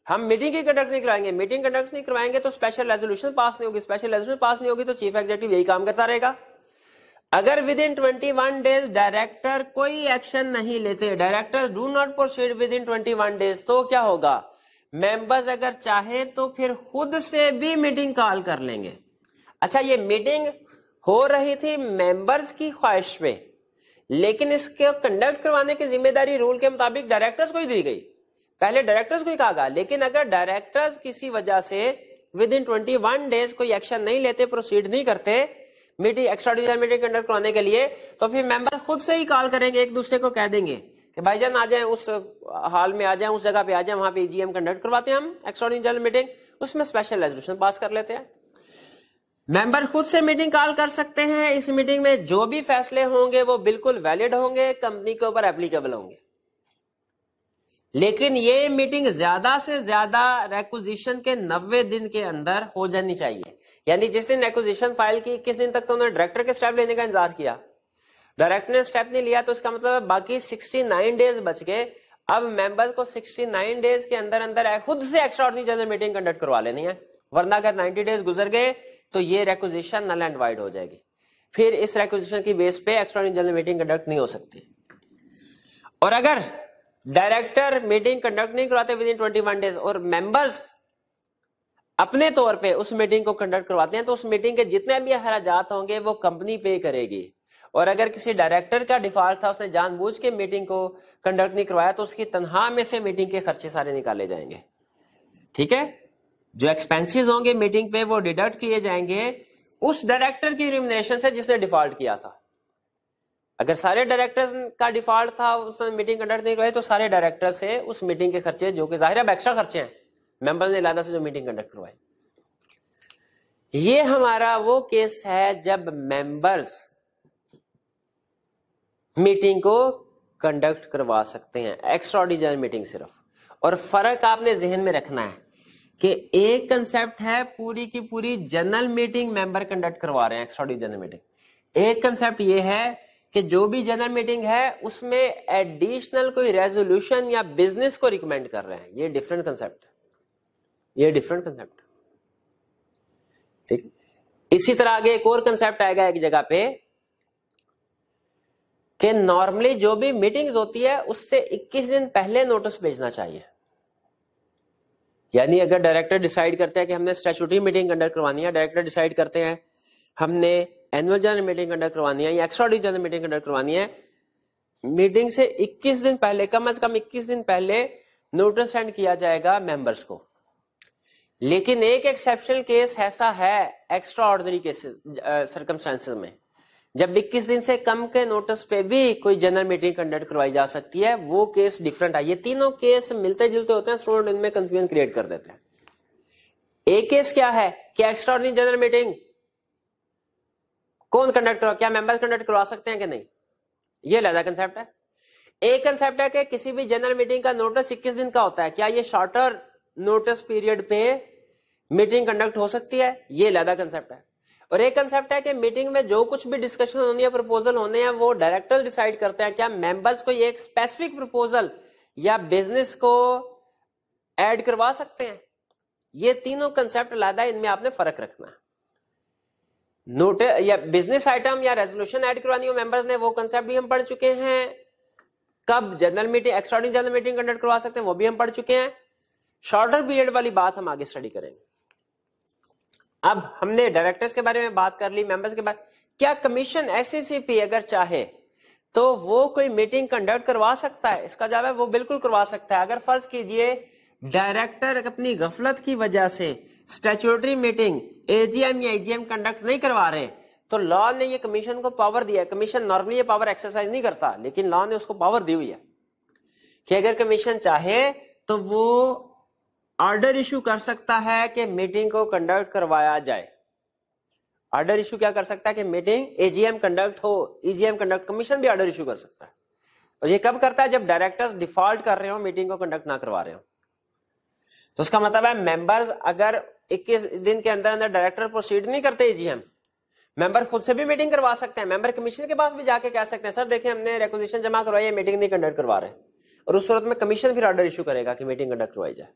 ہم میٹنگ ہی کنڈکٹ نہیں کرائیں گے, میٹنگ کنڈکٹ نہیں کروائیں گے تو اسپیشل ریزولوشن پاس نہیں ہوگی, اسپیشل ریزولوشن پاس نہیں ہوگی تو چیف ایگزیکٹو یہی کام کرتا رہے گا. اگر ود ان 21 days ڈائریکٹر کوئی ایکشن نہیں لیتے, director do not proceed with in 21 days, تو کیا ہوگا؟ ممبرز اگر چاہے تو پھر خود سے بھی میٹنگ کال کر لیں گے. اچھا یہ میٹنگ ہو رہی تھی ممبرز کی خواہش پہ, لیکن اس کو کنڈکٹ کروانے کی ذمہ داری رول کے مطابق ڈائریکٹرز کو ہی دی گئی, پہلے ڈائریکٹرز کو ہی کہا گیا. لیکن اگر ڈائریکٹرز کسی وجہ سے ود ان 21 days کوئی ایکشن نہیں لیتے, پروسیڈ نہیں کرتے meeting extra ordinary meeting conduct کرانے کے لیے, تو پھر ممبر خود سے ہی کال کریں گے, ایک دوسرے کو کہہ دیں گے کہ بھائی جان آ جائیں, اس ہال میں آ جائیں, اس جگہ پہ آ جائیں, وہاں پہ EGM کنڈکٹ کرواتے ہیں ہم ایکسٹرا آرڈنری جنرل میٹنگ, اس میں اسپیشل ریزولوشن پاس کر لیتے ہیں. ممبر خود سے میٹنگ کال کر سکتے ہیں. اس میٹنگ میں جو بھی فیصلے ہوں گے وہ بالکل ویلڈ ہوں گے, کمپنی کے اوپر اپلیکیبل ہوں گے. لیکن یہ میٹنگ زیادہ سے زیادہ ریکوزیشن کے 90 دن کے اندر ہو جانی چاہیے. یعنی جس دن ریکوزیشن فائل کی 21 دن تک تو انہوں نے ڈائریکٹر کے سٹیپ لینے کا انتظار کیا, ڈائریکٹر نے سٹیپ نہیں لیا تو اس کا مطلب باقی 69 days بچ گئے. اب ممبر کو 69 days کے اندر اندر خود سے extra ordinary general meeting conduct کروا لینی ہے, ورنہ اگر 90 days گزر گئے تو یہ ریکوزیشن نل اینڈ وائڈ ہو جائے گی. پھر اس ریکوزیشن کی بیس پہ extra ordinary general meeting conduct نہیں ہو سکتی. اور اگر ڈائریکٹر میٹنگ کنڈکٹ نہیں کراتے ود ان 21 days اور ممبرز اپنے طور پہ اس میٹنگ کو کنڈکٹ کرواتے ہیں, تو اس میٹنگ کے جتنے بھی اخراجات ہوں گے وہ کمپنی پے کرے گی. اور اگر کسی ڈائریکٹر کا ڈیفالٹ تھا, اس نے جان بوجھ کے میٹنگ کو کنڈکٹ نہیں کروایا, تو اس کی تنخواہ میں سے میٹنگ کے خرچے سارے نکالے جائیں گے. ٹھیک ہے, جو ایکسپینسز ہوں گے میٹنگ پہ وہ ڈیڈکٹ کیے جائیں گے اس ڈائریکٹر کی ریمونریشن سے جس نے ڈیفالٹ کیا تھا. اگر سارے ڈائریکٹرز کا ڈیفالٹ تھا, اس نے میٹنگ کنڈکٹ نہیں کروائی, تو سارے ڈائریکٹر سے اس میٹنگ کے خرچے, جو کہ ظاہر ہے ایکسٹرا خرچے ہیں ممبر نے علیحدہ سے جو میٹنگ کنڈکٹ کروائی. یہ ہمارا وہ کیس ہے جب ممبرز میٹنگ کو کنڈکٹ کروا سکتے ہیں, ایکسٹرا آرڈنری جنرل میٹنگ صرف. اور فرق آپ نے ذہن میں رکھنا ہے کہ ایک کنسپٹ ہے پوری کی پوری جنرل میٹنگ ممبر کنڈکٹ کروا رہے ہیں ایکسٹرا آرڈنری جنرل میٹنگ, ایک کنسپٹ یہ ہے کہ جو بھی جنرل میٹنگ ہے اس میں ایڈیشنل کوئی ریزولوشن یا بزنس کو ریکمینڈ کر رہے ہیں. یہ ڈفرنٹ کنسپٹ, یہ ڈفرنٹ کنسپٹ. ٹھیک, اسی طرح آگے ایک اور کنسپٹ آئے گا ایک جگہ پہ کہ نارملی جو بھی میٹنگز ہوتی ہے اس سے 21 دن پہلے نوٹس بھیجنا چاہیے. یعنی اگر ڈائریکٹر ڈیسائیڈ کرتے ہیں کہ ہم نے اسٹیچوٹری میٹنگ کنڈکٹ کروانی ہے, ڈائریکٹر ڈیسائیڈ کرتے ہیں ہم نے اینوئل جنرل میٹنگ کنڈکٹ کروانی ہے یا extra ordinary general meeting conduct کروانی ہے, میٹنگ سے 21 دن پہلے, کم از کم 21 دن پہلے نوٹس سینڈ کیا جائے گا ممبرس کو. لیکن ایک ایکسیپشنل کیس ایسا ہے ایکسٹرا آرڈنری سرکمسٹانسز میں جب 21 دن سے کم کے نوٹس پہ بھی کوئی جنرل میٹنگ کنڈکٹ کروائی جا سکتی ہے, وہ کیس ڈیفرنٹ ہے. یہ تینوں کیس ملتے جلتے ہوتے ہیں, اسٹوڈنٹ ان میں کنفیوژن کریٹ کر دیتے ہیں. ایک کیس کیا ہے کہ ایکسٹرا آرڈنری جنرل میٹنگ کون کنڈکٹ کروا, کیا ممبر کنڈکٹ کروا سکتے ہیں کہ نہیں, یہ علیحدہ کنسپٹ ہے. ایک کنسپٹ ہے کہ کسی بھی جنرل میٹنگ کا نوٹس 21 دن کا ہوتا ہے, کیا یہ شارٹر نوٹس پیریڈ پہ میٹنگ کنڈکٹ ہو سکتی ہے, یہ علیحدہ کنسپٹ ہے. اور ایک کنسپٹ ہے کہ میٹنگ میں جو کچھ بھی ڈسکشن ہونی ہے, پروپوزل ہونے ہیں, وہ ڈائریکٹر ڈیسائیڈ کرتے ہیں کیا ممبرس کو یہ ایک اسپیسیفک پروپوزل یا بزنس کو ایڈ کروا سکتے ہیں. یہ تینوں کنسپٹ علیحدہ, ان میں آپ نے فرق رکھنا ہے. نوٹ یا بزنس آئٹم یا ریزولوشن ایڈ کروانی ہو ممبرس نے, وہ کنسپٹ بھی ہم پڑھ چکے ہیں. کب general meeting extraordinary general meeting conduct کروا سکتے ہیں وہ بھی ہم پڑھ چکے ہیں. شارٹر پیریڈ والی بات ہم آگے اسٹڈی کریں گے. اب ہم نے ڈائریکٹرز کے بارے میں بات کر لی, ممبرس کے بارے. کیا کمیشن SCCP اگر چاہے تو وہ کوئی میٹنگ کنڈکٹ کروا سکتا ہے؟ اس کا جواب ہے وہ بالکل کروا سکتا ہے. اگر فرض کیجئے ڈائریکٹر اپنی غفلت کی وجہ سے اسٹیچوٹری میٹنگ AGM یا EGM کنڈکٹ نہیں کروا رہے تو لا نے یہ کمیشن کو پاور دیا ہے. کمیشن نارملی یہ پاور ایکسرسائز نہیں کرتا, لیکن لا نے اس کو پاور دی ہوئی ہے کہ اگر کمیشن چاہے تو وہ آرڈر ایشو کر سکتا ہے کہ میٹنگ کو کنڈکٹ کروایا جائے. آرڈر ایشو کیا کر سکتا ہے کہ میٹنگ AGM کنڈکٹ ہو, EGM کنڈکٹ. کمیشن بھی آرڈر ایشو کر سکتا ہے. اور یہ کب کرتا ہے؟ جب ڈائریکٹرز ڈیفالٹ کر رہے ہو, میٹنگ کو کنڈکٹ نہ کروا رہے ہو. تو اس کا مطلب ہے ممبرز اگر 21 دن کے اندر اندر ڈائریکٹر پروسیڈ نہیں کرتے AGM, ممبر خود سے بھی میٹنگ کروا سکتے ہیں. ممبر کمیشن کے پاس بھی جا کے کہہ سکتے ہیں سر دیکھیں ہم نے ریکوزیشن جمع کروائی ہے, میٹنگ نہیں کنڈکٹ کروا رہے. اور اس صورت میں کمیشن پھر آرڈر ایشو کرے گا کہ میٹنگ کنڈکٹ کروائی جائے.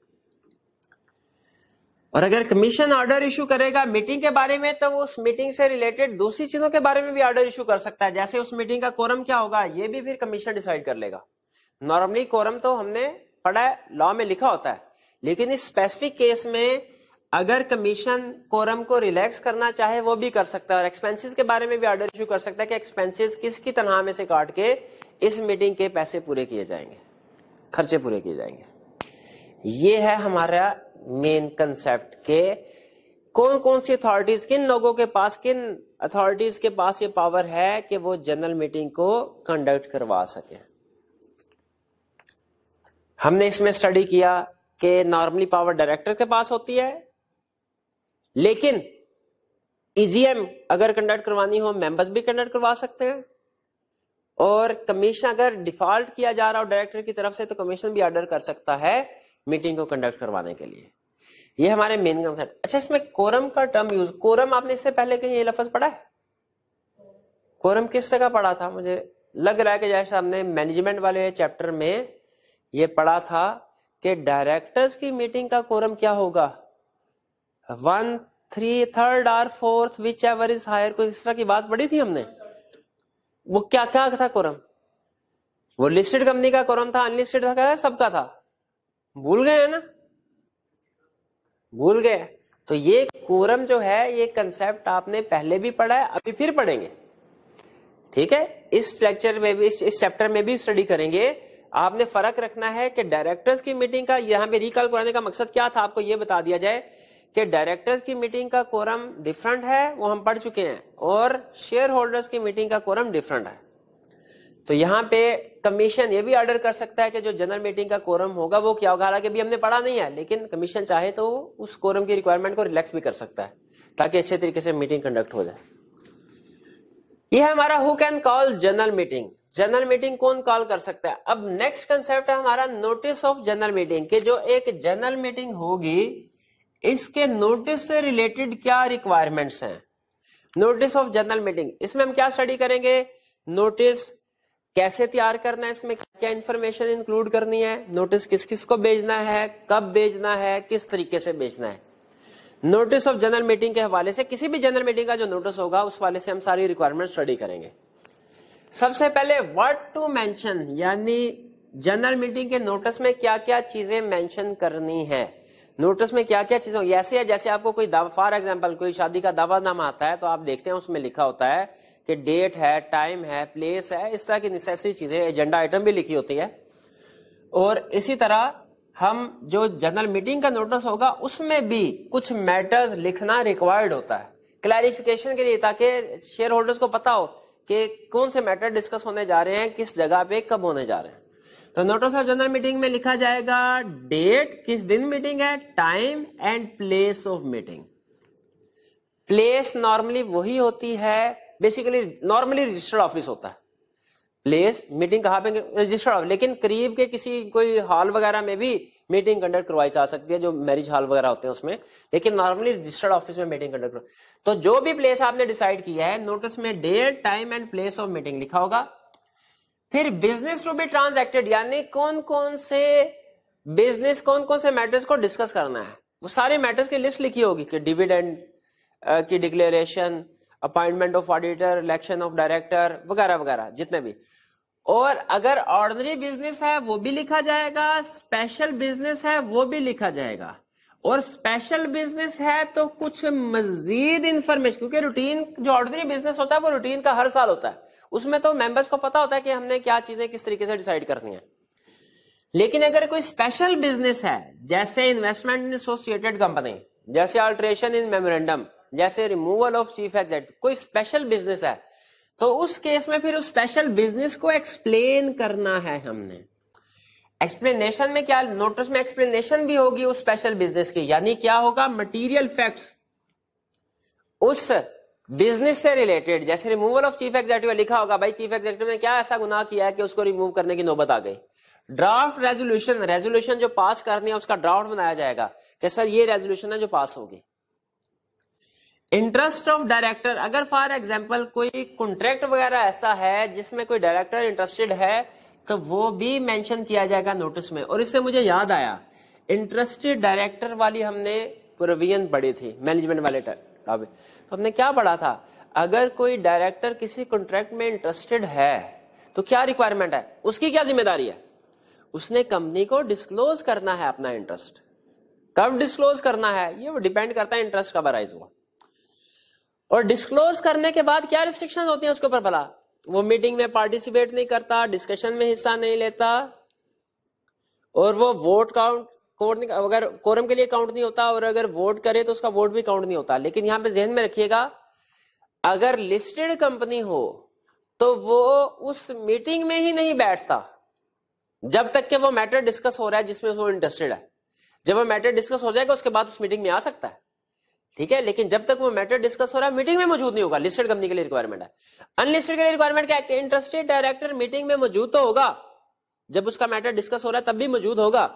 اور اگر کمیشن آرڈر ایشو کرے گا میٹنگ کے بارے میں تو وہ اس میٹنگ سے ریلیٹڈ دوسری چیزوں کے بارے میں بھی آرڈر ایشو کر سکتا ہے. جیسے اس میٹنگ کا کورم کیا ہوگا یہ بھی پھر کمیشن ڈیسائیڈ کر لے گا. نارملی کورم تو ہم نے پڑھا ہے, لا میں لکھا ہوتا ہے, لیکن اس اسپیسیفک کیس میں اگر کمیشن کورم کو ریلیکس کرنا چاہے وہ بھی کر سکتا ہے. اور ایکسپینسز کے بارے میں بھی آرڈر ایشو کر سکتا ہے کہ ایکسپینسز کس کی تنخواہ میں سے کاٹ کے اس میٹنگ کے پیسے پورے کیے جائیں گے, خرچے پورے کیے جائیں گے. یہ ہے ہمارا مین کنسپٹ کہ کون کون سی اتھارٹیز, کن لوگوں کے پاس, کن اتھارٹیز کے پاس یہ پاور ہے کہ وہ جنرل میٹنگ کو کنڈکٹ کروا سکے. ہم نے اس میں اسٹڈی کیا کہ نارملی پاور ڈائریکٹر کے پاس ہوتی ہے, لیکن EGM اگر کنڈکٹ کروانی ہو ممبرز بھی کنڈکٹ کروا سکتے ہیں. اور کمیشن اگر ڈیفالٹ کیا جا رہا ہو ڈائریکٹر کی طرف سے تو کمیشن بھی آرڈر کر سکتا ہے میٹنگ کو کنڈکٹ کروانے کے لیے. یہ ہمارے مین کنسپٹ. اچھا اس میں کورم کا ٹرم یوز, کورم آپ نے اس سے پہلے کہیں یہ لفظ پڑھا ہے؟ کورم کس جگہ پڑھا تھا؟ مجھے لگ رہا ہے کہ جیسے ہم نے مینجمنٹ والے چیپٹر میں یہ پڑھا تھا کہ ڈائریکٹرز کی میٹنگ کا کورم کیا ہوگا, 1, 3, 3rd اور 4th which ever is higher, کوئی اس طرح کی بات پڑھی تھی ہم نے. وہ کیا کیا تھا کورم؟ وہ لسٹڈ کمپنی کا کورم تھا, ان لسٹڈ تھا, سب کا تھا. بھول گئے ہیں نا, بھول گئے. تو یہ کورم جو ہے یہ کنسپٹ آپ نے پہلے بھی پڑھا ہے, ابھی پھر پڑھیں گے. ٹھیک ہے, اس لیکچر میں بھی اس چیپٹر میں بھی اسٹڈی کریں گے. آپ نے فرق رکھنا ہے کہ ڈائریکٹرز کی میٹنگ کا, یہاں پہ ریکال کرانے کا مقصد کیا تھا, آپ کو یہ بتا دیا جائے کہ ڈائریکٹرز کی میٹنگ کا کورم ڈیفرنٹ ہے, وہ ہم پڑھ چکے ہیں, اور شیئر ہولڈرز کی میٹنگ کا کورم ڈیفرنٹ ہے. تو یہاں پہ کمیشن یہ بھی آرڈر کر سکتا ہے کہ جو جنرل میٹنگ کا کورم ہوگا وہ کیا ہوگا, حالانکہ بھی ہم نے پڑھا نہیں ہے, لیکن کمیشن چاہے تو اس کورم کی ریکوائرمنٹ کو ریلیکس بھی کر سکتا ہے تاکہ اچھے طریقے سے میٹنگ کنڈکٹ ہو جائے. یہ ہے ہمارا ہو can call general meeting. General meeting کون کال کر سکتا ہے؟ اب نیکسٹ کنسپٹ ہے ہمارا نوٹس آف جنرل میٹنگ, کہ جو ایک جنرل میٹنگ ہوگی اس کے نوٹس سے ریلیٹڈ کیا ریکوائرمنٹس ہیں. نوٹس آف جنرل میٹنگ, اس میں ہم کیا اسٹڈی کریں گے؟ نوٹس کیسے تیار کرنا ہے, اس میں کیا انفارمیشن انکلوڈ کرنی ہے, نوٹس کس کس کو بھیجنا ہے, کب بھیجنا ہے, کس طریقے سے بھیجنا ہے. نوٹس آف جنرل میٹنگ کے حوالے سے, کسی بھی جنرل میٹنگ کا جو نوٹس ہوگا اس حوالے سے ہم ساری ریکوائرمنٹ اسٹڈی کریں گے. سب سے پہلے واٹ ٹو مینشن, یعنی جنرل میٹنگ کے نوٹس میں کیا کیا چیزیں مینشن کرنی ہے. نوٹس میں کیا کیا چیزیں, ایسے ہے جیسے آپ کو کوئی فار ایگزامپل کوئی شادی کا دعوت نامہ آتا ہے تو آپ دیکھتے ہیں اس میں لکھا ہوتا ہے کہ ڈیٹ ہے, ٹائم ہے, پلیس ہے, اس طرح کی نیسیسری چیزیں, ایجنڈا آئٹم بھی لکھی ہوتی ہے. اور اسی طرح ہم جو جنرل میٹنگ کا نوٹس ہوگا اس میں بھی کچھ میٹرز لکھنا ریکوائرڈ ہوتا ہے کلیریفیکیشن کے لیے، تاکہ شیئر ہولڈرز کو پتا ہو کہ کون سے میٹر ڈسکس ہونے جا رہے ہیں، کس جگہ پہ کب ہونے جا رہے ہیں. تو نوٹس آف جنرل میٹنگ میں لکھا جائے گا ڈیٹ، کس دن میٹنگ ہے، time and place of meeting. Place normally وہی ہوتی ہے، بیسیکلی نارملی رجسٹرڈ آفس ہوتا ہے. پلیس میٹنگ کہاں پہ رجسٹرڈ آفس، لیکن قریب کے کسی کوئی ہال وغیرہ میں بھی میٹنگ کنڈکٹ کروائی جا سکتی ہے، جو میرج ہال وغیرہ ہوتے ہیں اس میں، لیکن نارملی رجسٹرڈ آفس میں میٹنگ کنڈکٹ. تو جو بھی پلیس آپ نے ڈیسائیڈ کیا ہے، نوٹس میں date, time and place of meeting لکھا ہوگا. پھر بزنس ٹو بی ٹرانزیکٹڈ، یعنی کون کون سے بزنس، کون کون سے میٹرز کو ڈسکس کرنا ہے، وہ سارے میٹرز کی لسٹ لکھی ہوگی کہ ڈیویڈنڈ کی declaration, appointment of auditor, election of director وغیرہ وغیرہ جتنے بھی. اور اگر آرڈنری بزنس ہے وہ بھی لکھا جائے گا، اسپیشل بزنس ہے وہ بھی لکھا جائے گا. اور اسپیشل بزنس ہے تو کچھ مزید انفارمیشن، کیونکہ روٹین جو آرڈنری بزنس ہوتا ہے وہ روٹین کا ہر سال ہوتا ہے، اس میں تو ممبرس کو پتا ہوتا ہے کہ ہم نے کیا چیزیں کس طریقے سے ڈیسائیڈ کرنی ہیں. لیکن اگر کوئی اسپیشل بزنس ہے، جیسے انویسٹمنٹ ان ایسوسیٹڈ کمپنی، جیسے آلٹریشن ان میمورینڈم، جیسے ریموول آف چیف ایگزیکٹو، کوئی اسپیشل بزنس ہے، تو اس کیس میں پھر اس اسپیشل بزنس کو ایکسپلین کرنا ہے ہم نے. ایکسپلینیشن میں کیا، نوٹس میں ایکسپلینیشن بھی ہوگی اس اسپیشل بزنس کی، یعنی کیا ہوگا، مٹیریل فیکٹس اس بزنس سے ریلیٹڈ. جیسے ریموول آف چیف ایگزیکٹو لکھا ہوگا، بھائی چیف ایگزیکٹو نے کیا ایسا گناہ کیا ہے کہ اس کو ریموو کرنے کی نوبت آ گئی. ڈرافٹ ریزولوشن، ریزولوشن جو پاس کرنی ہے اس کا ڈرافٹ بنایا جائے گا کہ سر یہ ریزولوشن ہے جو پاس ہوگی. انٹرسٹ آف ڈائریکٹر، اگر فار ایگزامپل کوئی کانٹریکٹ وغیرہ ایسا ہے جس میں کوئی ڈائریکٹر انٹرسٹڈ ہے تو وہ بھی مینشن کیا جائے گا نوٹس میں. اور اس سے مجھے یاد آیا، انٹرسٹڈ ڈائریکٹر والی ہم نے پروویژن پڑھی تھی مینجمنٹ والے ٹاپک. ہم نے کیا پڑھا تھا، اگر کوئی ڈائریکٹر کسی کانٹریکٹ میں انٹرسٹڈ ہے تو کیا ریکوائرمنٹ ہے، اس کی کیا ذمہ داری ہے، اس نے کمپنی کو ڈسکلوز کرنا ہے اپنا انٹرسٹ. کب ڈسکلوز کرنا ہے یہ وہ ڈیپینڈ کرتا ہے انٹرسٹ کب ارائز ہوا. اور ڈسکلوز کرنے کے بعد کیا ریسٹرکشن ہوتی ہیں اس کے اوپر، بھلا وہ میٹنگ میں پارٹیسپیٹ نہیں کرتا، ڈسکشن میں حصہ نہیں لیتا، اور وہ ووٹ کاؤنٹ اگر کورم کے لیے کاؤنٹ نہیں ہوتا، اور اگر ووٹ کرے تو اس کا ووٹ بھی کاؤنٹ نہیں ہوتا. لیکن یہاں پہ ذہن میں رکھیے گا، اگر لسٹڈ کمپنی ہو تو وہ اس میٹنگ میں ہی نہیں بیٹھتا جب تک کہ وہ میٹر ڈسکس ہو رہا ہے جس میں وہ انٹرسٹڈ ہے. جب وہ میٹر ڈسکس ہو جائے گا اس کے بعد اس میٹنگ میں آ سکتا ہے، ٹھیک ہے. لیکن جب تک وہ میٹر ڈسکس ہو رہا ہے میٹنگ میں موجود نہیں ہوگا. لسٹڈ کمپنی کے لیے ریکوائرمنٹ ہے. ان لسٹڈ کے لیے ریکوائرمنٹ کیا ہے کہ انٹرسٹڈ ڈائریکٹر میٹنگ میں موجود تو ہوگا، جب اس کا میٹر ڈسکس ہو رہا ہے تب بھی موجود ہوگا،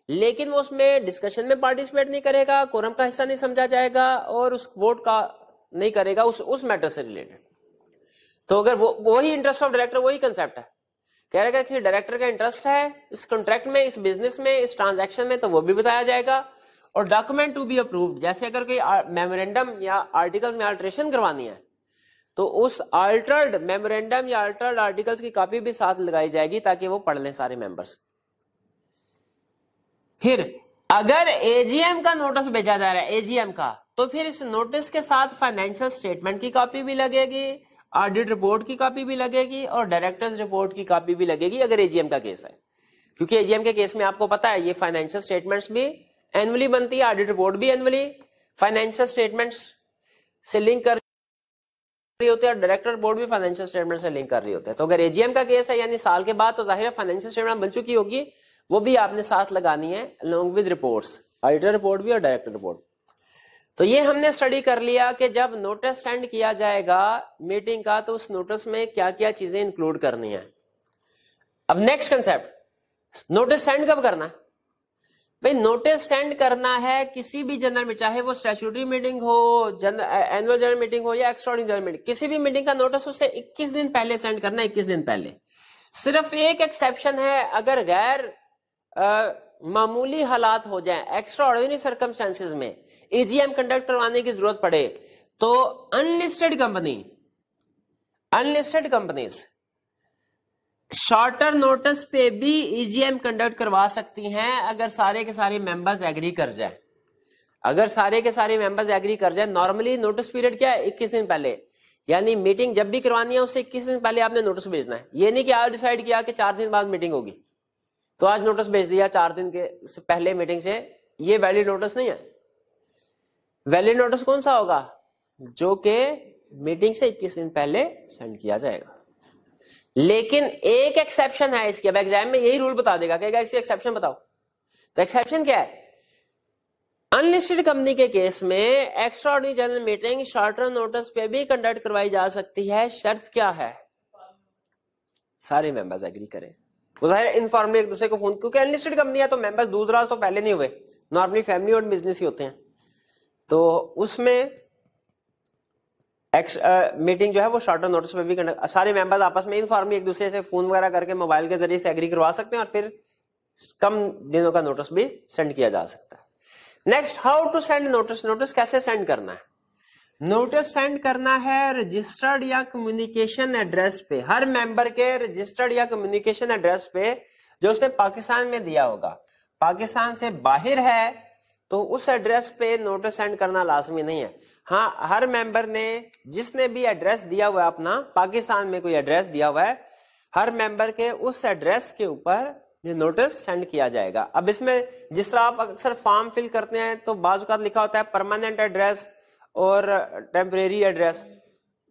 لیکن وہ اس میں ڈسکشن میں پارٹیسپیٹ نہیں کرے گا، کورم کا حصہ نہیں سمجھا جائے گا، اور اس ووٹ کا نہیں کرے گا اس میٹر سے ریلیٹڈ. تو اگر وہی انٹرسٹ آف ڈائریکٹر، وہی کنسپٹ ہے، کہہ رہے گا کہ ڈائریکٹر کا انٹرسٹ ہے اس کانٹریکٹ میں، اس بزنس میں، اس ٹرانزیکشن میں، تو وہ بھی بتایا جائے گا. اور ڈاکومنٹ ٹو بی اپرووڈ، جیسے اگر کوئی میمورینڈم یا آرٹیکلز میں آلٹریشن کروانی ہے تو اس آلٹرڈ میمورینڈم یا آلٹرڈ آرٹیکلز کی کاپی بھی ساتھ لگائی جائے گی تاکہ وہ پڑھ لیں سارے ممبرس. پھر اگر اے جی ایم کا نوٹس بھیجا جا رہا ہے، اے جی ایم کا، تو پھر اس نوٹس کے ساتھ فائنینشل اسٹیٹمنٹ کی کاپی بھی لگے گی، آڈیٹ رپورٹ کی کاپی بھی لگے گی، اور ڈائریکٹرز رپورٹ کی کاپی بھی لگے گی اگر اے جی ایم کا کیس ہے. کیونکہ اے جی ایم کے کیس میں آپ کو پتا ہے یہ فائنینشل اسٹیٹمنٹس بھی اینولی بنتی ہے، آڈیٹ رپورٹ بھی اینولی، فائنینشل اسٹیٹمنٹس سے لنک کر رہی ہوتے ہیں، اور ڈائریکٹر رپورٹ بھی فائنینشل اسٹیٹمنٹ سے لنک کر رہی ہوتے ہیں. تو اگر اے جی ایم کا کیس ہے یعنی سال کے بعد، تو ظاہر ہے فائنینشل اسٹیٹمنٹ بن چکی ہوگی، وہ بھی آپ نے ساتھ لگانی ہے along with reports, auditor report بھی اور ڈائریکٹر رپورٹ. تو یہ ہم نے اسٹڈی کر لیا کہ جب نوٹس سینڈ کیا جائے گا میٹنگ کا تو اس نوٹس میں کیا کیا چیزیں انکلوڈ کرنی ہیں. اب نیکسٹ کنسپٹ، نوٹس سینڈ کب کرنا ہے. بھائی نوٹس سینڈ کرنا ہے کسی بھی جنرل میں، چاہے وہ اسٹیچوٹری میٹنگ ہو، اینوئل جنرل میٹنگ ہو یا ایکسٹراڈنری جنرل میٹنگ، کسی بھی میٹنگ کا نوٹس اس سے 21 دن پہلے سینڈ کرنا ہے، 21 دن پہلے. صرف ایک ایکسیپشن ہے، اگر غیر معمولی حالات ہو جائیں، ایکسٹرا آرڈینری سرکمسٹانسز میں ای جی ایم کنڈکٹ کروانے کی ضرورت پڑے تو انلسٹڈ کمپنیز شارٹر نوٹس پہ بھی ای جی ایم کنڈکٹ کروا سکتی ہیں اگر سارے کے سارے ممبرز ایگری کر جائیں. اگر سارے کے سارے ممبرز ایگری کر جائیں، نارملی نوٹس پیریڈ کیا ہے 21 دن پہلے، یعنی میٹنگ جب بھی کروانی ہے اس سے 21 دن پہلے آپ نے نوٹس بھیجنا ہے. یہ نہیں کہ آپ ڈیسائیڈ کیا کہ 4 دن بعد میٹنگ ہوگی، تو آج نوٹس بھیج دیا 4 دن کے پہلے میٹنگ سے، یہ ویلڈ نوٹس نہیں ہے. ویلڈ نوٹس کون سا ہوگا؟ جو کہ میٹنگ سے 21 دن پہلے سینڈ کیا جائے گا. لیکن ایک ایکسیپشن ہے اس کی، اب ایگزام میں یہی رول بتا دے گا کہ اس ایکسیپشن بتاؤ. تو ایکسیپشن کیا ہے؟ ان لسٹڈ کمپنی کے کیس میں extraordinary general meeting shorter notice پہ بھی کنڈکٹ کروائی جا سکتی ہے. شرط کیا ہے؟ سارے ممبرز ایگری کریں. وہ ظاہر انفارملی ایک دوسرے کو فون، کیونکہ ان لسٹڈ کمپنی ہے تو ممبرز دور دراز تو پہلے نہیں ہوئے، نارملی فیملی اور بزنس ہی ہوتے ہیں. تو اس میں میٹنگ جو ہے وہ شارٹر نوٹس پہ بھی سارے ممبرز آپس میں انفارملی ایک دوسرے سے فون وغیرہ کر کے موبائل کے ذریعے سے ایگری کروا سکتے ہیں، اور پھر کم دنوں کا نوٹس بھی سینڈ کیا جا سکتا ہے. Next, how to send notice. Notice کیسے سینڈ کرنا ہے؟ نوٹس سینڈ کرنا ہے رجسٹرڈ یا کمیونیکیشن ایڈریس پہ. ہر ممبر کے رجسٹرڈ یا کمیونیکیشن ایڈریس پہ جو اس نے پاکستان میں دیا ہوگا. پاکستان سے باہر ہے تو اس ایڈریس پہ نوٹس سینڈ کرنا لازمی نہیں ہے. ہاں، ہر ممبر نے جس نے بھی ایڈریس دیا ہوا ہے اپنا، پاکستان میں کوئی ایڈریس دیا ہوا ہے، ہر ممبر کے اس ایڈریس کے اوپر یہ نوٹس سینڈ کیا جائے گا. اب اس میں جس طرح آپ اکثر فارم فل کرتے ہیں تو بعض اوقات لکھا ہوتا ہے پرماننٹ ایڈریس اور ٹیمپریری ایڈریس،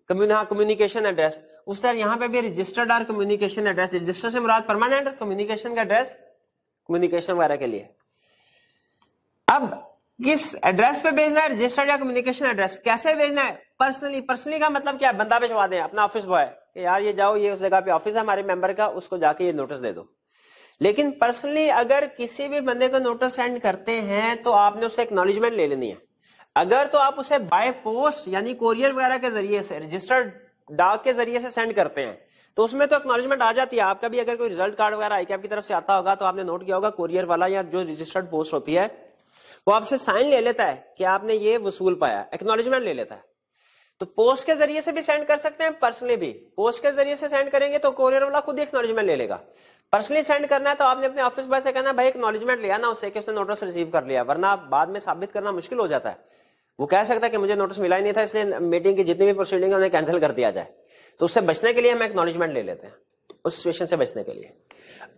کمیونیکیشن ایڈریس. اس طرح یہاں پہ بھی رجسٹرڈ اور کمیونیکیشن ایڈریس. رجسٹر سے مراد پرماننٹ، کمیونیکیشن کا ایڈریس کمیونیکیشن وغیرہ کے لیے. اب کس ایڈریس پہ بھیجنا ہے؟ رجسٹرڈ یا کمیونیکیشن ایڈریس. کیسے بھیجنا ہے؟ پرسنلی. پرسنلی کا مطلب کیا ہے؟ بندہ بھجوا دیں، اپنا آفس بوائے، کہ یار یہ جاؤ، یہ اس جگہ پہ آفس ہے ہمارے ممبر کا، اس کو جا کے یہ نوٹس دے دو. لیکن پرسنلی اگر کسی بھی بندے کو نوٹس سینڈ کرتے ہیں تو آپ نے اس سے ایکنالجمنٹ لے لینی ہے. اگر تو آپ اسے بائی پوسٹ یعنی کوریئر وغیرہ کے ذریعے سے، رجسٹرڈ ڈاک کے ذریعے سے سینڈ کرتے ہیں تو اس میں تو ایکنالجمنٹ آ جاتی ہے. آپ کا بھی اگر کوئی ریزلٹ کارڈ وغیرہ آئی کیپ کی طرف سے آتا ہوگا تو آپ نے نوٹ کیا ہوگا کوریئر والا یا جو رجسٹرڈ پوسٹ ہوتی ہے وہ آپ سے سائن لے لیتا ہے کہ آپ نے یہ وصول پایا، ایکنالجمنٹ لے لیتا ہے. تو پوسٹ کے ذریعے سے بھی سینڈ کر سکتے ہیں، پرسنلی بھی. پوسٹ کے ذریعے سے سینڈ کریں گے تو کوریئر والا خود ہی ایکنالجمنٹ لے لے گا. پرسنلی سینڈ کرنا ہے تو آپ نے اپنے آفس بوائے سے کہنا ہے بھائی ایکنالجمنٹ لیا نا اس سے کہ اس نے نوٹس ریسیو کر لیا، ورنہ بعد میں ثابت کرنا مشکل ہو جاتا ہے. وہ کہہ سکتا ہے کہ مجھے نوٹس ملا ہی نہیں تھا، اس لیے میٹنگ کی جتنی بھی پروسیڈنگ ہے انہیں کینسل کر دیا جائے. تو اس سے بچنے کے لیے ہم ایکنالجمنٹ لے لیتے ہیں، اس سچویشن سے بچنے کے لیے.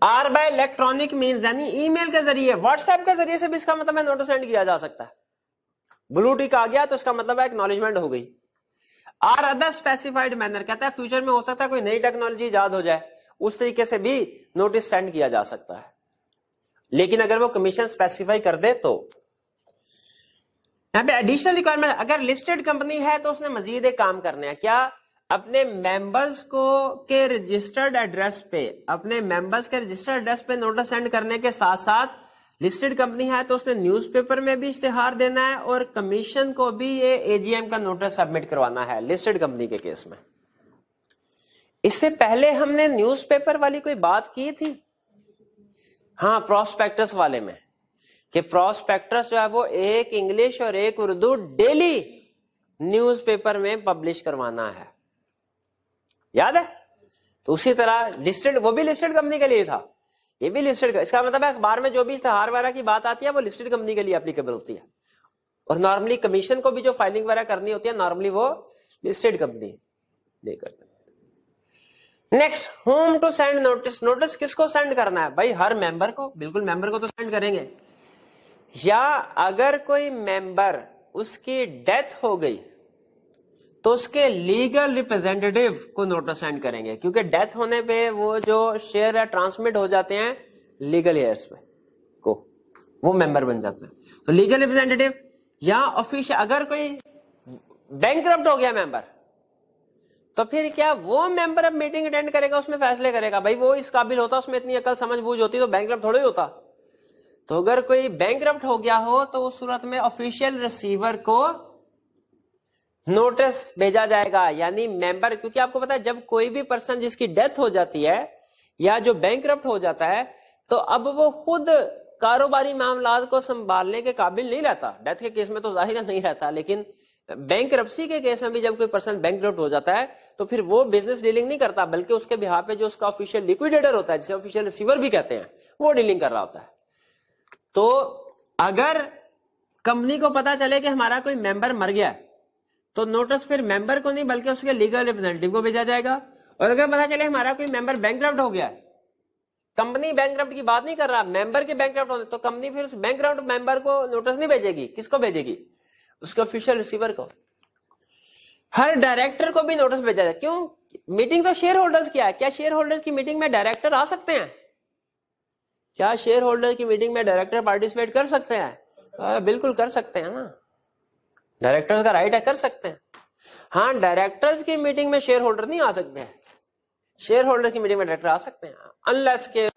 آر بائی الیکٹرانک مینز یعنی ای میل کے ذریعے، واٹس ایپ کے ذریعے سے بھی اس کا مطلب ہے نوٹس سینڈ کیا جا سکتا ہے. بلو ٹک آ گیا تو اس کا مطلب ہے ایکنالجمنٹ ہو گئی. آر ادر اسپیسیفائڈ مینر کہتا ہے فیوچر میں ہو سکتا ہے کوئی نئی ٹیکنالوجی ایجاد ہو جائے، اس طریقے سے بھی نوٹس سینڈ کیا جا سکتا ہے. لیکن اگر وہ کمیشن اسپیسیفائی کر دے تو. یہاں پہ ایڈیشنل ریکوائرمنٹ، اگر لسٹڈ کمپنی ہے تو اس نے مزید ایک کام کرنا ہے. کیا؟ اپنے ممبرز کو کے رجسٹرڈ ایڈریس پہ، اپنے ممبرز کے رجسٹرڈ ایڈریس پہ نوٹس سینڈ کرنے کے ساتھ ساتھ لسٹڈ کمپنی ہے تو اس نے نیوز پیپر میں بھی اشتہار دینا ہے اور کمیشن کو بھی یہ اے جی ایم کا نوٹس سبمٹ کروانا ہے لسٹڈ کمپنی کے کیس میں. اس سے پہلے ہم نے نیوز پیپر والی کوئی بات کی تھی؟ ہاں، پراسپیکٹس والے میں، کہ پراسپیکٹس جو ہے وہ ایک انگلش اور ایک اردو ڈیلی نیوز پیپر میں پبلش کروانا ہے، یاد ہے؟ تو اسی طرح لسٹڈ، وہ بھی لسٹڈ کمپنی کے لیے تھا، یہ بھی لسٹڈ. اس کا مطلب ہے اخبار میں جو بھی اشتہار وغیرہ کی بات آتی ہے وہ لسٹڈ کمپنی کے لیے اپلیکیبل ہوتی ہے. اور نارملی کمیشن کو بھی جو فائلنگ وغیرہ کرنی ہوتی ہے نارملی وہ لسٹڈ کمپنی دے کر. Next, whom to send notice. Notice کس کو سینڈ کرنا ہے؟ بھائی ہر ممبر کو، بالکل ممبر کو تو سینڈ کریں گے. یا اگر کوئی ممبر اس کی ڈیتھ ہو گئی تو اس کے لیگل ریپرزینٹیٹیو کو نوٹس سینڈ کریں گے، کیونکہ ڈیتھ ہونے پہ وہ جو شیئر ہے ٹرانسمٹ ہو جاتے ہیں لیگل ہیئرس پہ کو، وہ ممبر بن جاتے ہیں. تو لیگل ریپرزینٹیٹیو یا آفیشل. اگر کوئی بینکرپٹ ہو گیا ممبر تو پھر کیا وہ ممبر اب میٹنگ اٹینڈ کرے گا، اس میں فیصلے کرے گا؟ بھائی وہ اس قابل ہوتا، اس میں اتنی عقل سمجھ بوجھ ہوتی تو بینکرپٹ تھوڑا ہی ہوتا. تو اگر کوئی بینکرپٹ ہو گیا ہو تو اس صورت میں آفیشیل ریسیور کو نوٹس بھیجا جائے گا، یعنی ممبر. کیونکہ آپ کو پتا ہے جب کوئی بھی پرسن جس کی ڈیتھ ہو جاتی ہے یا جو بینکرپٹ ہو جاتا ہے تو اب وہ خود کاروباری معاملات کو سنبھالنے کے قابل نہیں رہتا. ڈیتھ کے کیس میں تو ظاہر نہیں رہتا، لیکن بینکرپسی کے کیس میں بھی جب کوئی پرسن بینکرپٹ ہو جاتا ہے تو پھر وہ بزنس ڈیلنگ نہیں کرتا، بلکہ اس کے بہاف پہ جو اس کا آفیشیل لیکویڈیٹر ہوتا ہے، جسے آفیشیل ریسیور بھی کہتے ہیں، وہ ڈیلنگ کر رہا ہوتا ہے. تو اگر کمپنی کو پتا چلے کہ ہمارا کوئی ممبر مر گیا تو نوٹس پھر ممبر کو نہیں بلکہ اس کے لیگل ریپرزینٹیٹیو کو بھیجا جائے گا. اور اگر پتا چلے ہمارا کوئی ممبر بینکرپٹ ہو گیا کمپنی بینکرپٹ کی بات نہیں کر رہا, ممبر کے بینکرپٹ ہونے, تو کمپنی پھر اس بینکرپٹ ممبر کو نوٹس نہیں بھیجے گی. کس کو بھیجے گی؟ اس کے آفیشیل ریسیور کو. ہر ڈائریکٹر کو بھی نوٹس بھیجا جائے. کیوں؟ میٹنگ تو شیئر ہولڈرز کیا ہے. کیا شیئر ہولڈرز کی میٹنگ میں ڈائریکٹر آ سکتے ہیں؟ کیا شیئر ہولڈر کی میٹنگ میں ڈائریکٹر پارٹیسپیٹ کر سکتے ہیں؟ بالکل کر سکتے ہیں نا, ڈائریکٹر کا رائٹ ہے, کر سکتے ہیں. ہاں, ڈائریکٹرز کی میٹنگ میں شیئر ہولڈر نہیں آ سکتے ہیں. شیئر ہولڈر کی میٹنگ میں ڈائریکٹر آ سکتے ہیں انلیس کہ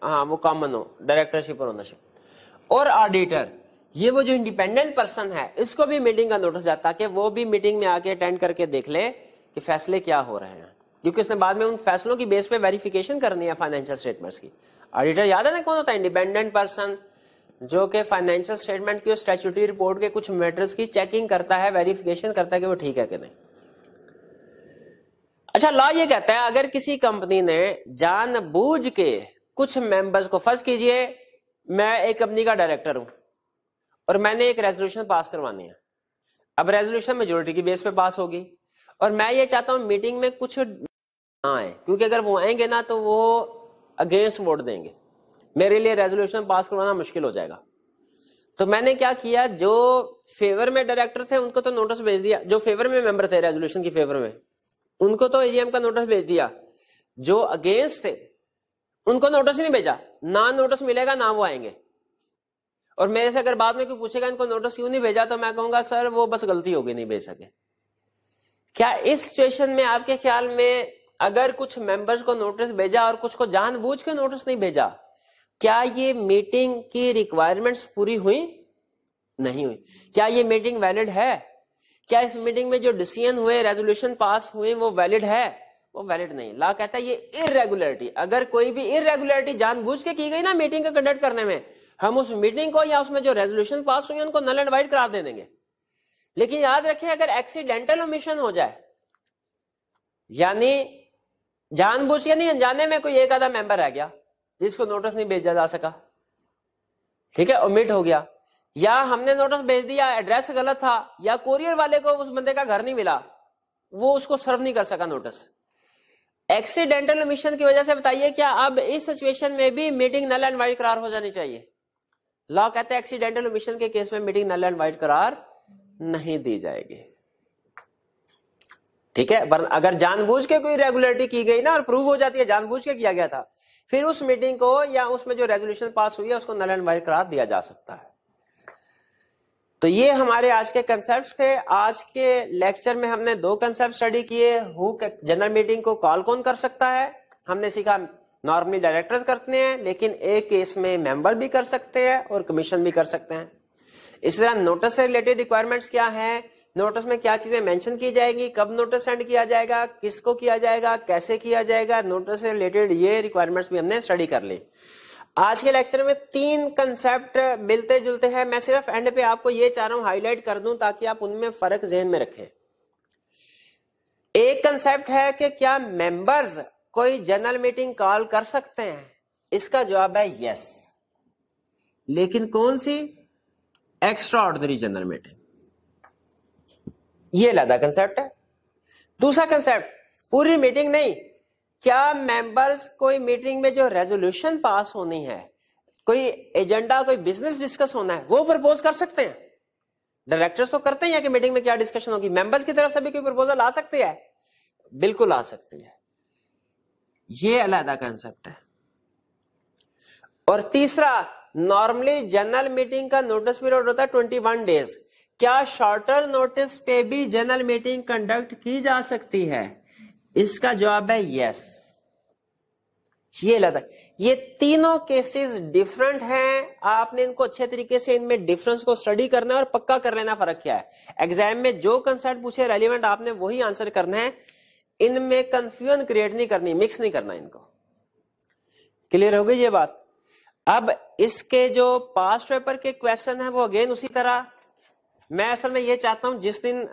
ہاں وہ کامن ہو, ڈائریکٹرشپ اور اونرشپ. اور آڈیٹر, یہ وہ جو انڈیپینڈنٹ پرسن ہے, اس کو بھی میٹنگ کا نوٹس جاتا کہ وہ بھی میٹنگ میں آ کے اٹینڈ کر کے دیکھ لے کہ فیصلے کیا ہو رہے ہیں, کیونکہ اس نے بعد میں ان فیصلوں کی بیس پہ ویریفیکیشن کرنی ہے فائنینشیل اسٹیٹمنٹس کی. آڈیٹر یاد ہے نا کون ہوتا ہے؟ انڈیپینڈنٹ پرسن جو کہ فائنینشیل اسٹیٹمنٹ کی اور اسٹیچوٹری رپورٹ کے کچھ میٹرز کی چیکنگ کرتا ہے, ویریفیکیشن کرتا ہے کہ وہ ٹھیک ہے کہ نہیں. اچھا, لا یہ کہتا ہے اگر کسی کمپنی نے جان بوجھ کے کچھ ممبرز کو, فرض کیجئے میں ایک کمپنی کا ڈائریکٹر ہوں اور میں نے ایک ریزولوشن پاس کروانی ہے. اب ریزولوشن میجورٹی کی بیس پہ پاس ہوگی اور میں یہ چاہتا ہوں میٹنگ میں کچھ نہ آئے, کیونکہ اگر وہ آئیں گے نا تو وہ اگینسٹ ووٹ دیں گے, میرے لیے ریزولوشن پاس کروانا مشکل ہو جائے گا. تو میں نے کیا کیا, جو فیور میں ڈائریکٹر تھے ان کو تو نوٹس بھیج دیا, جو فیور میں ممبر تھے ریزولوشن کی فیور میں ان کو تو AGM کا نوٹس بھیج دیا, جو اگینسٹ تھے ان کو نوٹس نہیں بھیجا. نہ نوٹس ملے گا نہ وہ آئیں گے. اور میرے سے اگر بعد میں کوئی پوچھے گا ان کو نوٹس کیوں نہیں بھیجا, تو میں کہوں گا سر وہ بس غلطی ہوگی, نہیں بھیج سکے. کیا اس سچویشن میں آپ کے خیال میں اگر کچھ ممبرز کو نوٹس بھیجا اور کچھ کو جان بوجھ کے نوٹس نہیں بھیجا, کیا یہ میٹنگ کی ریکوائرمنٹس پوری ہوئی؟ نہیں ہوئی. کیا یہ میٹنگ ویلڈ ہے؟ کیا اس میٹنگ میں جو ڈیسیژن ہوئے, ریزولوشن پاس ہوئے, وہ ویلڈ ہے؟ وہ ویلڈ نہیں. لا کہتا ہے یہ ارریگولیرٹی, اگر کوئی بھی ارریگولیرٹی جان بوجھ کے کی گئی نا میٹنگ کو کنڈکٹ کرنے میں, ہم اس میٹنگ کو یا اس میں جو ریزولوشن پاس ہوئی ان کو نل اینڈ وائڈ قرار دے دیں گے. لیکن یاد رکھیں اگر ایکسیڈنٹل اومیشن ہو جائے, یعنی جان بوجھ کے نہیں, انجانے میں کوئی ایک آدھا ممبر رہ گیا جس کو نوٹس نہیں بھیجا جا سکا, ٹھیک ہے, اومٹ ہو گیا, یا ہم نے نوٹس بھیج دیا ایڈریس غلط تھا, یا کوریئر والے کو اس بندے کا گھر نہیں ملا, وہ اس کو سرو نہیں کر سکا نوٹس, ایکسیڈنٹل اومیشن کی وجہ سے, بتائیے کیا اب اس سچویشن میں بھی میٹنگ نل اینڈ وائڈ قرار ہو جانی چاہیے؟ لا کہتا ہے ایکسیڈنٹل اومیشن کے کیس میں میٹنگ نل اینڈ وائڈ قرار نہیں دی جائے گی. ٹھیک ہے, اگر جان بوجھ کے کوئی ریگولیرٹی کی گئی نا اور پروو ہو جاتی ہے جان بوجھ کے کیا گیا تھا, پھر اس میٹنگ کو یا اس میں جو ریزولوشن پاس ہوئی ہے اس کو نل اینڈ وائڈ قرار دیا جا سکتا ہے. تو یہ ہمارے آج کے کنسپٹس تھے. آج کے لیکچر میں ہم نے 2 کنسپٹ اسٹڈی کیے. جنرل میٹنگ کو کال کون کر سکتا ہے, ہم نے سیکھا نارملی ڈائریکٹرز کرتے ہیں, لیکن ایک کیس میں ممبر بھی کر سکتے ہیں اور کمیشن بھی کر سکتے ہیں. اس طرح نوٹس سے ریلیٹڈ ریکوائرمنٹس کیا ہیں, نوٹس میں کیا چیزیں مینشن کی جائے گی, کب نوٹس سینڈ کیا جائے گا, کس کو کیا جائے گا, کیسے کیا جائے گا, نوٹس سے ریلیٹڈ یہ ریکوائرمنٹس بھی ہم نے اسٹڈی کر لی. آج کے لیکچر میں 3 کنسپٹ ملتے جلتے ہیں. میں صرف اینڈ پہ آپ کو یہ چاہ رہا ہوں ہائی لائٹ کر دوں تاکہ آپ ان میں فرق ذہن میں رکھیں. ایک کنسپٹ ہے کہ کیا ممبرز کوئی جنرل میٹنگ کال کر سکتے ہیں, اس کا جواب ہے یس, لیکن کون سی؟ Extraordinary general meeting. یہ علیحدہ کنسپٹ ہے. دوسرا کنسپٹ پوری میٹنگ نہیں, کیا ممبرز کوئی میٹنگ میں جو ریزولوشن پاس ہونی ہے, کوئی ایجنڈا, کوئی بزنس ڈسکس ہونا ہے, وہ پرپوز کر سکتے ہیں؟ ڈائریکٹرز تو کرتے ہیں کہ میٹنگ میں کیا ڈسکشن ہوگی, ممبرز کی طرف سے بھی کوئی پرپوزل آ سکتی ہے؟ بالکل آ سکتی ہے. یہ علیحدہ کنسپٹ ہے. اور تیسرا, نارملی جنرل میٹنگ کا نوٹس پیریڈ ہوتا ہے 21 ڈیز. کیا شارٹر نوٹس پہ بھی جنرل میٹنگ کنڈکٹ کی جا سکتی ہے؟ اس کا جواب ہے یس. یہ لگتا ہے یہ تینوں کیسز ڈیفرنٹ ہیں, آپ نے ان کو اچھے طریقے سے ان میں ڈیفرنس کو اسٹڈی کرنا ہے اور پکا کر لینا فرق کیا ہے. ایگزام میں جو کنسپٹ پوچھے ریلیونٹ آپ نے وہی آنسر کرنا ہے, ان میں کنفیوژن کریٹ نہیں کرنی, مکس نہیں کرنا ان کو. کلیئر ہو گئی یہ بات؟ اب اس کے جو پاسٹ پیپر کے کویسچن ہیں وہ اگین اسی طرح, میں اصل میں یہ چاہتا ہوں جس دن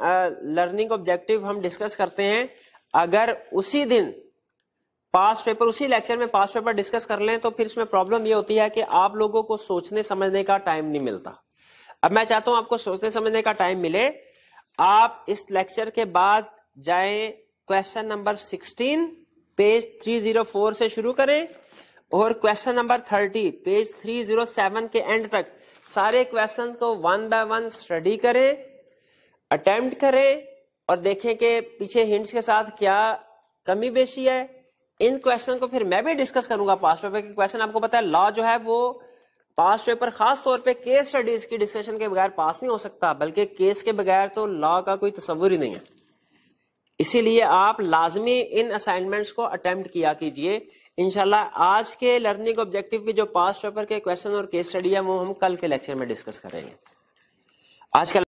لرننگ آبجیکٹو ہم ڈسکس کرتے ہیں, اگر اسی دن پاسٹ پیپر, اسی لیکچر میں پاسٹ پیپر ڈسکس کر لیں تو پھر اس میں پرابلم یہ ہوتی ہے کہ آپ لوگوں کو سوچنے سمجھنے کا ٹائم نہیں ملتا. اب میں چاہتا ہوں آپ کو سوچنے سمجھنے کا ٹائم ملے. آپ اس لیکچر کے بعد جائیں کویسچن نمبر 16 پیج 304 سے شروع کریں اور کویشچن نمبر 30 پیج 307 کے اینڈ تک سارے کویشچن کو 1 بائی 1 اسٹڈی کریں، اٹیمپٹ کریں اور دیکھیں کہ پیچھے ہنٹس کے ساتھ کیا کمی بیشی ہے. ان کویشچن کو پھر میں بھی ڈسکس کروں گا پاسٹ پیپر کے کویشچن. آپ کو پتا ہے لا جو ہے وہ پاسٹ پیپر خاص طور پہ کیس سٹڈیز کی ڈسکشن کے بغیر پاس نہیں ہو سکتا، بلکہ کیس کے بغیر تو لا کا کوئی تصور ہی نہیں ہے. اسی لیے آپ لازمی ان اسائنمنٹس کو اٹیمپٹ کیا کیجئے. انشاءاللہ آج کے لرننگ آبجیکٹو کی جو پاسٹ پیپر کے کویشچن اور کیس سٹڈی ہے وہ ہم کل کے لیکچر میں ڈسکس کریں گے. آج کا